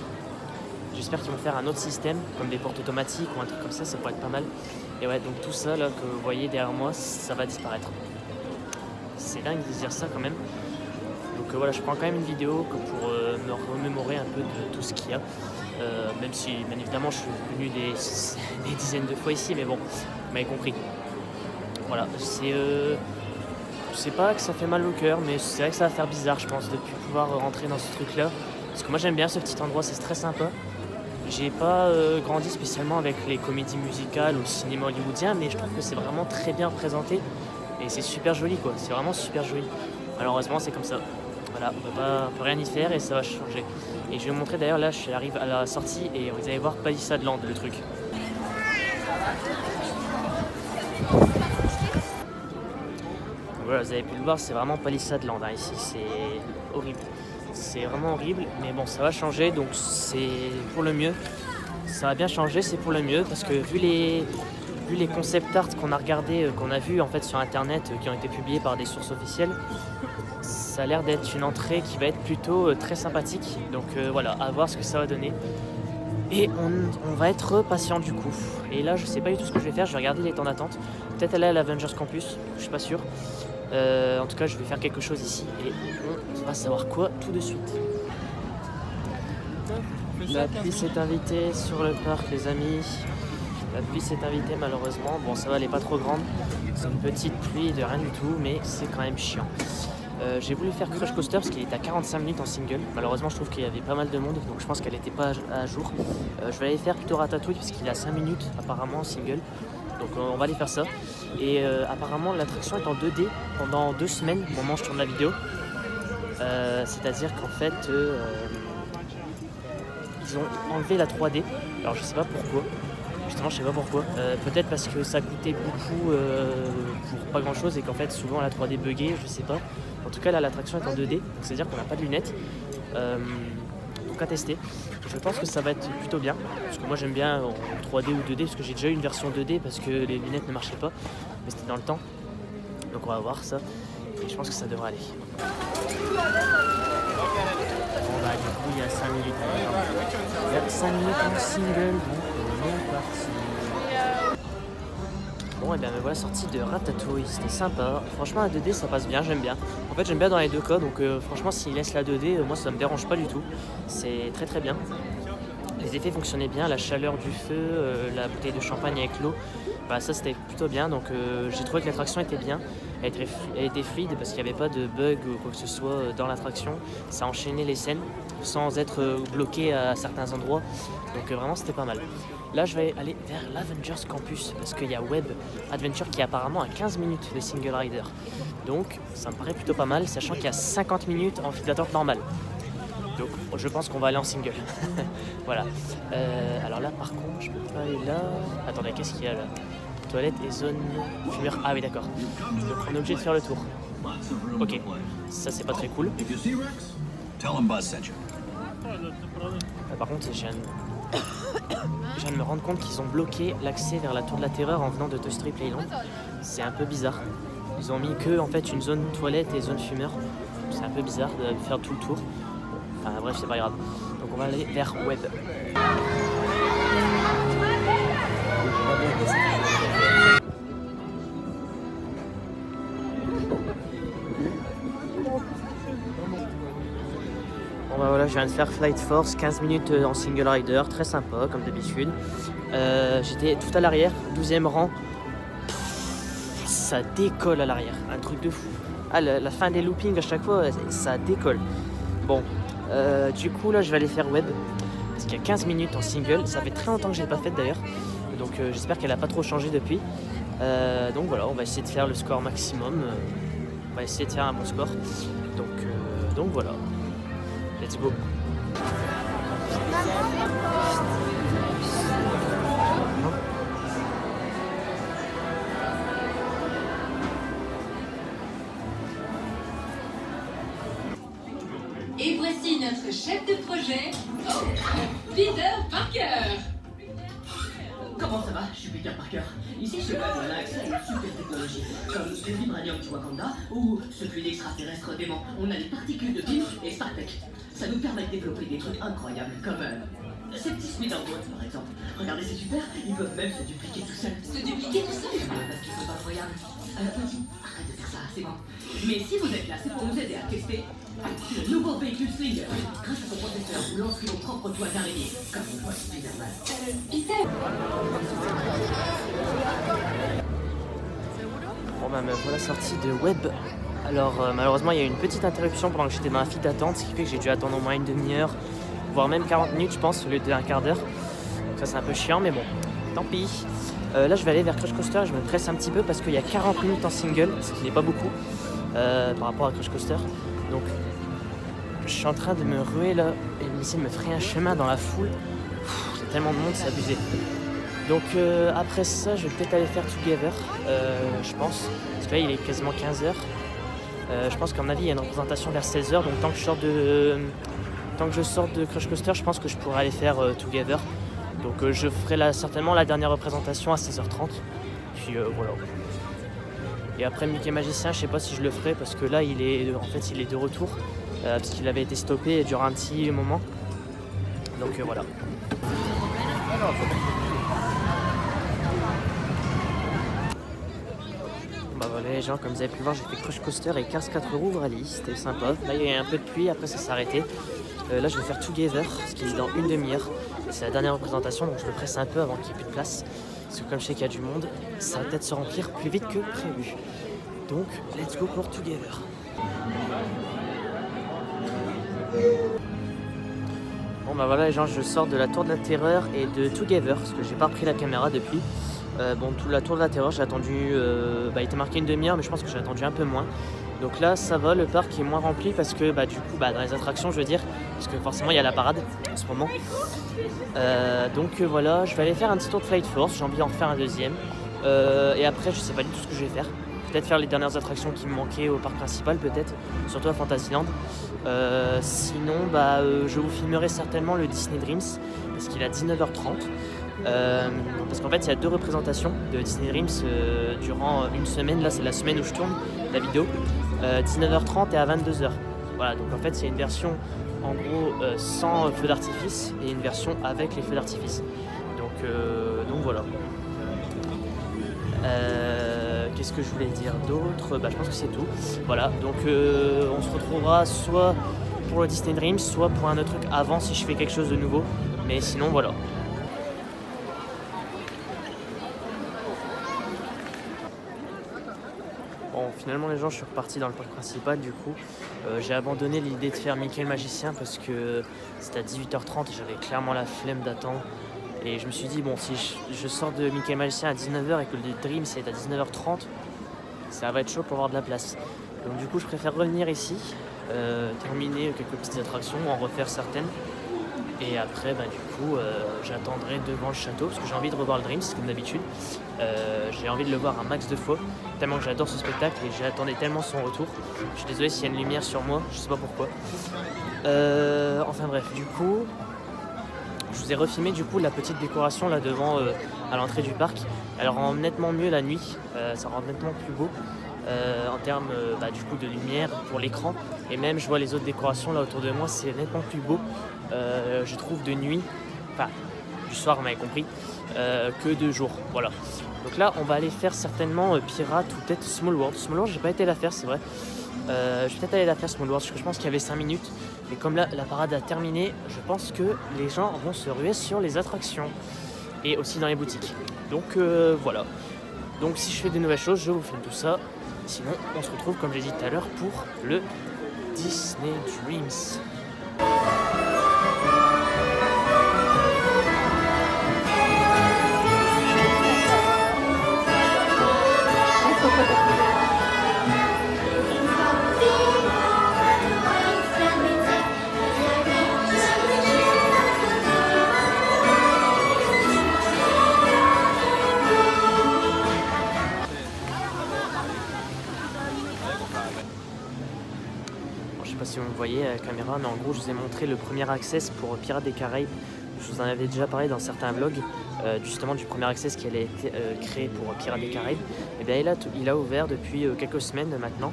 J'espère qu'ils vont faire un autre système, comme des portes automatiques ou un truc comme ça pourrait être pas mal. Et ouais, donc tout ça là que vous voyez derrière moi, ça va disparaître. C'est dingue de dire ça quand même. Donc voilà, je prends quand même une vidéo pour me remémorer un peu de tout ce qu'il y a. Même si bien évidemment je suis venu des dizaines de fois ici, mais bon, vous m'avez compris. Voilà, c'est pas que ça fait mal au cœur, mais c'est vrai que ça va faire bizarre je pense de plus pouvoir rentrer dans ce truc là. Parce que moi j'aime bien ce petit endroit, c'est très sympa. J'ai pas grandi spécialement avec les comédies musicales ou le cinéma hollywoodien, mais je trouve que c'est vraiment très bien représenté et c'est super joli quoi, c'est vraiment super joli. Malheureusement c'est comme ça, voilà, on peut rien y faire et ça va changer. Et je vais vous montrer d'ailleurs, là j'arrive à la sortie et vous allez voir Palisade Land le truc. Voilà, vous avez pu le voir, c'est vraiment Palisade Land hein, ici, c'est horrible. C'est vraiment horrible, mais bon, ça va changer, donc c'est pour le mieux. Ça va bien changer, c'est pour le mieux, parce que vu les concept art qu'on a regardé, qu'on a vu en fait sur internet, qui ont été publiés par des sources officielles, ça a l'air d'être une entrée qui va être plutôt très sympathique. Donc voilà, à voir ce que ça va donner. Et on va être patient du coup. Et là, je sais pas du tout ce que je vais faire, je vais regarder les temps d'attente. Peut-être aller à l'Avengers Campus, je suis pas sûr. En tout cas, je vais faire quelque chose ici et on va savoir quoi tout de suite. La pluie s'est invitée sur le parc, les amis. La pluie s'est invitée malheureusement. Bon, ça va, elle est pas trop grande. C'est une petite pluie de rien du tout, mais c'est quand même chiant. J'ai voulu faire Crush Coaster parce qu'il était à 45 minutes en single. Malheureusement, je trouve qu'il y avait pas mal de monde, donc je pense qu'elle n'était pas à jour. Je vais aller faire plutôt Ratatouille parce qu'il est à 5 minutes apparemment en single. Donc on va aller faire ça. Et apparemment l'attraction est en 2D pendant 2 semaines au moment où je tourne la vidéo. C'est-à-dire qu'en fait ils ont enlevé la 3D. Alors je sais pas pourquoi. Justement je sais pas pourquoi. Peut-être parce que ça coûtait beaucoup pour pas grand chose et qu'en fait souvent la 3D buguait, je sais pas. En tout cas là l'attraction est en 2D, donc c'est-à-dire qu'on n'a pas de lunettes. donc à tester. Je pense que ça va être plutôt bien, parce que moi j'aime bien en 3D ou 2D, parce que j'ai déjà eu une version 2D parce que les lunettes ne marchaient pas, mais c'était dans le temps. Donc on va voir ça, et je pense que ça devrait aller. Bon bah du coup il y a 5 minutes. Il y a 5 minutes en single, donc on est parti. Bon et bien me voilà sorti de Ratatouille, c'était sympa. Franchement la 2D ça passe bien, j'aime bien. En fait j'aime bien dans les deux cas, donc franchement s'ils laissent la 2D, moi ça me dérange pas du tout. C'est très très bien. Les effets fonctionnaient bien, la chaleur du feu, la bouteille de champagne avec l'eau, bah ça c'était plutôt bien, donc j'ai trouvé que l'attraction était bien, elle était fluide parce qu'il n'y avait pas de bug ou quoi que ce soit dans l'attraction, ça enchaînait les scènes sans être bloqué à certains endroits, donc vraiment c'était pas mal. Là je vais aller vers l'Avengers Campus parce qu'il y a Web Adventure qui est apparemment à 15 minutes de Single Rider, donc ça me paraît plutôt pas mal, sachant qu'il y a 50 minutes en file d'attente normale. Donc je pense qu'on va aller en single. Voilà. Alors là par contre je peux pas aller là. Attendez, qu'est-ce qu'il y a là? Toilette et zone fumeur. Ah oui d'accord. Donc on est obligé de faire le tour. Ok. Ça c'est pas très cool. Par contre je viens de me rendre compte qu'ils ont bloqué l'accès vers la tour de la terreur en venant de Toy Story Playland. C'est un peu bizarre. Ils ont mis que en fait une zone toilette et zone fumeur. C'est un peu bizarre de faire tout le tour. Enfin bref, c'est pas grave. Donc on va aller vers Web. Bon bah voilà, je viens de faire Flight Force, 15 minutes en single rider, très sympa comme d'habitude. J'étais tout à l'arrière, 12e rang. Ça décolle à l'arrière, un truc de fou. Ah, la fin des loopings à chaque fois, ça décolle. Bon. Du coup là je vais aller faire Web parce qu'il y a 15 minutes en single, ça fait très longtemps que je l'ai pas fait d'ailleurs, donc j'espère qu'elle a pas trop changé depuis. Donc voilà, on va essayer de faire le score maximum, on va essayer de faire un bon score, donc voilà, let's go. Et voici notre chef de projet, Peter Parker. Comment ça va? Je suis Peter Parker. Ici, chez Web, on a accès à une super technologie, comme le vibranium du Wakanda ou ce fluide extraterrestre dément. On a les particules de Pym et Spartech. Ça nous permet de développer des trucs incroyables, comme ces petits Spider-Man par exemple. Regardez, c'est super, ils peuvent même se dupliquer tout seuls. Se dupliquer tout seul? Parce qu'ils sont incroyables. Vas-y, arrête de faire ça, c'est bon. Mais si vous êtes là, c'est pour nous aider à tester le nouveau véhicule Sling. Grâce à son processeur, vous lancez vos propres toiles d'araignée, comme on voit Spider-Man. Peter! Bon bah me voilà sorti de Web. Alors malheureusement il y a eu une petite interruption pendant que j'étais dans la file d'attente, ce qui fait que j'ai dû attendre au moins une demi-heure, voire même 40 minutes je pense, au lieu d'un quart d'heure. Donc ça c'est un peu chiant mais bon, tant pis. Là je vais aller vers Crush Coaster, je me presse un petit peu parce qu'il y a 40 minutes en single, ce qui n'est pas beaucoup par rapport à Crush Coaster. Donc je suis en train de me ruer là et d'essayer de me frayer un chemin dans la foule. Il y a tellement de monde, c'est abusé. Donc après ça, je vais peut-être aller faire Together, je pense. Parce que là, il est quasiment 15h. Je pense qu'à mon avis, il y a une représentation vers 16h. Donc tant que je sors de Crush Coaster, je pense que je pourrais aller faire Together. Donc je ferai certainement la dernière représentation à 16h30. Puis voilà. Et après Mickey Magicien, je sais pas si je le ferai parce que là, il est de retour. Parce qu'il avait été stoppé durant un petit moment. Donc voilà. Bah voilà les gens, comme vous avez pu le voir, j'ai fait Crush Coaster et 15-4 roues rallye, c'était sympa. Là il y a eu un peu de pluie, après ça s'est arrêté. Là je vais faire Together, ce qui est dans une demi-heure. C'est la dernière représentation, donc je me presse un peu avant qu'il n'y ait plus de place. Parce que comme je sais qu'il y a du monde, ça va peut-être se remplir plus vite que prévu. Donc let's go pour Together. Bon bah voilà les gens, je sors de la Tour de la Terreur et de Together, parce que j'ai pas repris la caméra depuis. Bon, toute la Tour de la Terreur, j'ai attendu, il était marqué une demi-heure, mais je pense que j'ai attendu un peu moins. Donc là, ça va, le parc est moins rempli parce que du coup, dans les attractions, je veux dire, parce que forcément, il y a la parade en ce moment. Donc voilà, je vais aller faire un petit tour de Flight Force, j'ai envie d'en refaire un deuxième. Et après, je sais pas du tout ce que je vais faire. peut-être faire les dernières attractions qui me manquaient au parc principal, peut-être, surtout à Fantasyland. Sinon, je vous filmerai certainement le Disney Dreams, parce qu'il est à 19h30. Parce qu'en fait, il y a 2 représentations de Disney Dreams durant une semaine. Là, c'est la semaine où je tourne la vidéo. 19h30 et à 22h. Voilà, donc en fait, c'est une version en gros sans feux d'artifice et une version avec les feux d'artifice. Donc voilà. Qu'est-ce que je voulais dire d'autre? Je pense que c'est tout. Voilà, donc on se retrouvera soit pour le Disney Dreams, soit pour un autre truc avant si je fais quelque chose de nouveau. Mais sinon, voilà. Bon, finalement les gens, je suis reparti dans le parc principal du coup. J'ai abandonné l'idée de faire Mickey le magicien parce que c'était à 18h30 et j'avais clairement la flemme d'attendre. Et je me suis dit, bon, si je sors de Mickey le magicien à 19h et que le Dream c'est à 19h30, ça va être chaud pour avoir de la place. Donc du coup, je préfère revenir ici, terminer quelques petites attractions, en refaire certaines. Et après, j'attendrai devant le château parce que j'ai envie de revoir le Dreams comme d'habitude. J'ai envie de le voir un max de fois, tellement que j'adore ce spectacle et j'attendais tellement son retour. Je suis désolé s'il y a une lumière sur moi, je sais pas pourquoi. Enfin bref, du coup, je vous ai refilmé du coup la petite décoration là devant à l'entrée du parc. Elle rend nettement mieux la nuit, ça rend nettement plus beau. En termes du coup de lumière pour l'écran, et même je vois les autres décorations là autour de moi, c'est nettement plus beau je trouve de nuit, enfin du soir vous m'avez compris, que de jour, voilà. Donc là on va aller faire certainement Pirate ou peut-être Small World. Small World j'ai pas été la faire, c'est vrai. Je vais peut-être aller la faire Small World parce que je pense qu'il y avait 5 minutes, mais comme là la parade a terminé, je pense que les gens vont se ruer sur les attractions et aussi dans les boutiques. Donc voilà. Donc si je fais des nouvelles choses, je vous filme tout ça. Sinon, on se retrouve, comme j'ai dit tout à l'heure, pour le Disney Dreams. Je sais pas si vous me voyez à la caméra, mais en gros je vous ai montré le premier access pour Pirates des Caraïbes. Je vous en avais déjà parlé dans certains vlogs, justement du premier access qui allait être créé pour Pirates des Caraïbes. Et bien il a ouvert depuis quelques semaines maintenant.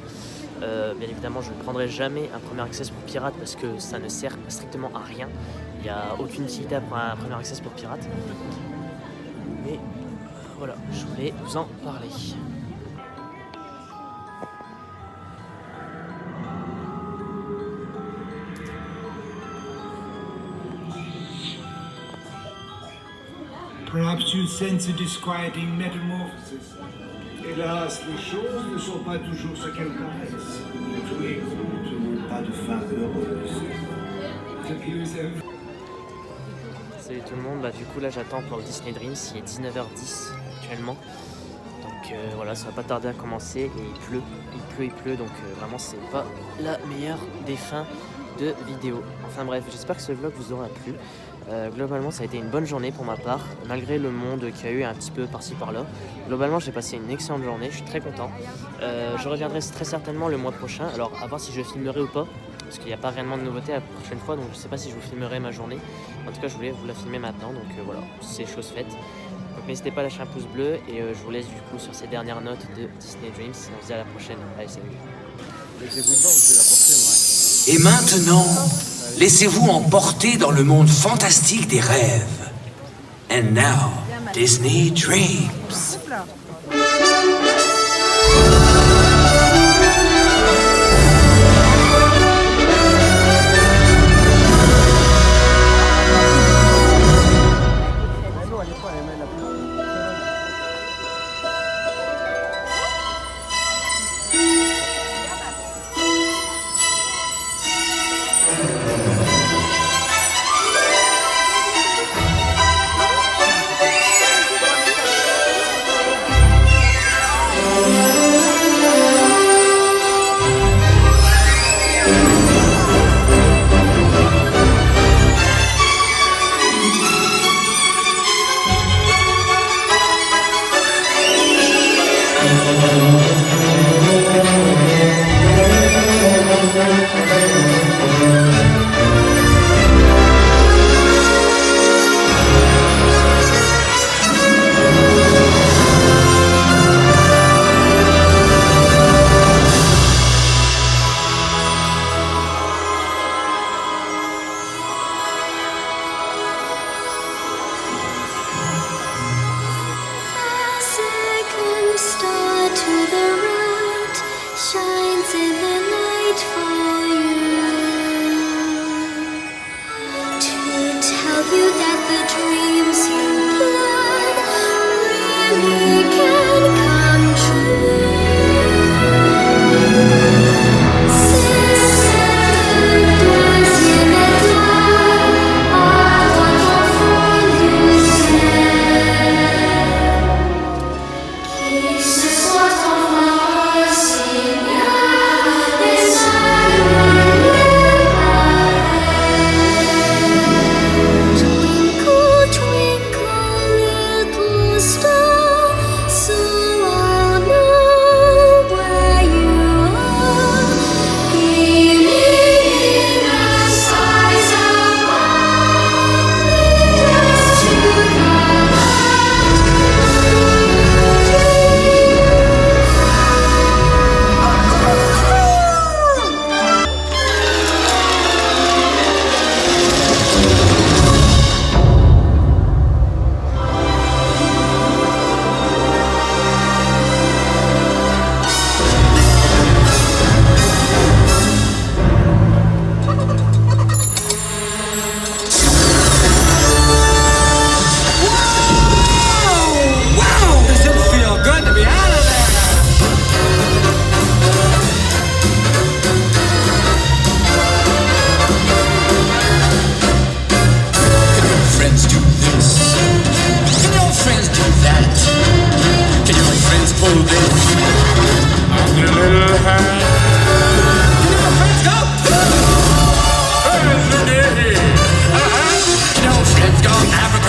Bien évidemment je ne prendrai jamais un premier access pour Pirates parce que ça ne sert strictement à rien. Il n'y a aucune utilité à prendre un premier access pour Pirates. Mais voilà, je voulais vous en parler. Perhaps you sense a disquieting metamorphosis. Hélas, les choses ne sont pas toujours ce qu'elles paraissent. Tous les contes n'ont pas de fin heureuse. Salut tout le monde, du coup là j'attends pour le Disney Dreams, il est 19h10 actuellement. Donc voilà, ça va pas tarder à commencer et il pleut, donc vraiment c'est pas la meilleure des fins de vidéo. Enfin bref, j'espère que ce vlog vous aura plu. Globalement ça a été une bonne journée pour ma part, malgré le monde qu'il y a eu un petit peu par-ci par-là. Globalement j'ai passé une excellente journée, je suis très content. Je reviendrai très certainement le mois prochain, alors à voir si je filmerai ou pas, parce qu'il n'y a pas réellement de nouveautés la prochaine fois, donc je sais pas si je vous filmerai ma journée. En tout cas je voulais vous la filmer maintenant, donc voilà, c'est chose faite. Donc n'hésitez pas à lâcher un pouce bleu et je vous laisse du coup sur ces dernières notes de Disney Dreams. On se dit à la prochaine, allez salut. Et maintenant, laissez-vous emporter dans le monde fantastique des rêves. And now, Disney Dreams.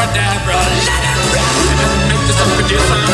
abracadabra, let it ride and make yourself produce some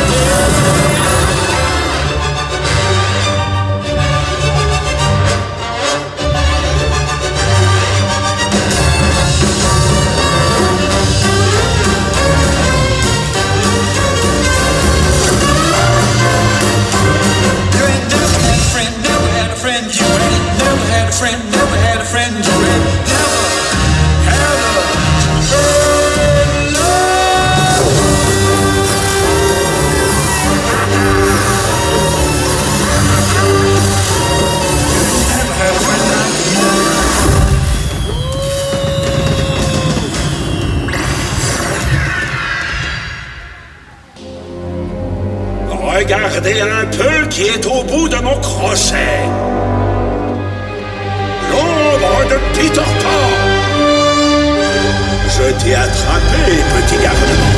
Regardez un peu qui est au bout de mon crochet. L'ombre de Peter Pan. Je t'ai attrapé, petit garnement.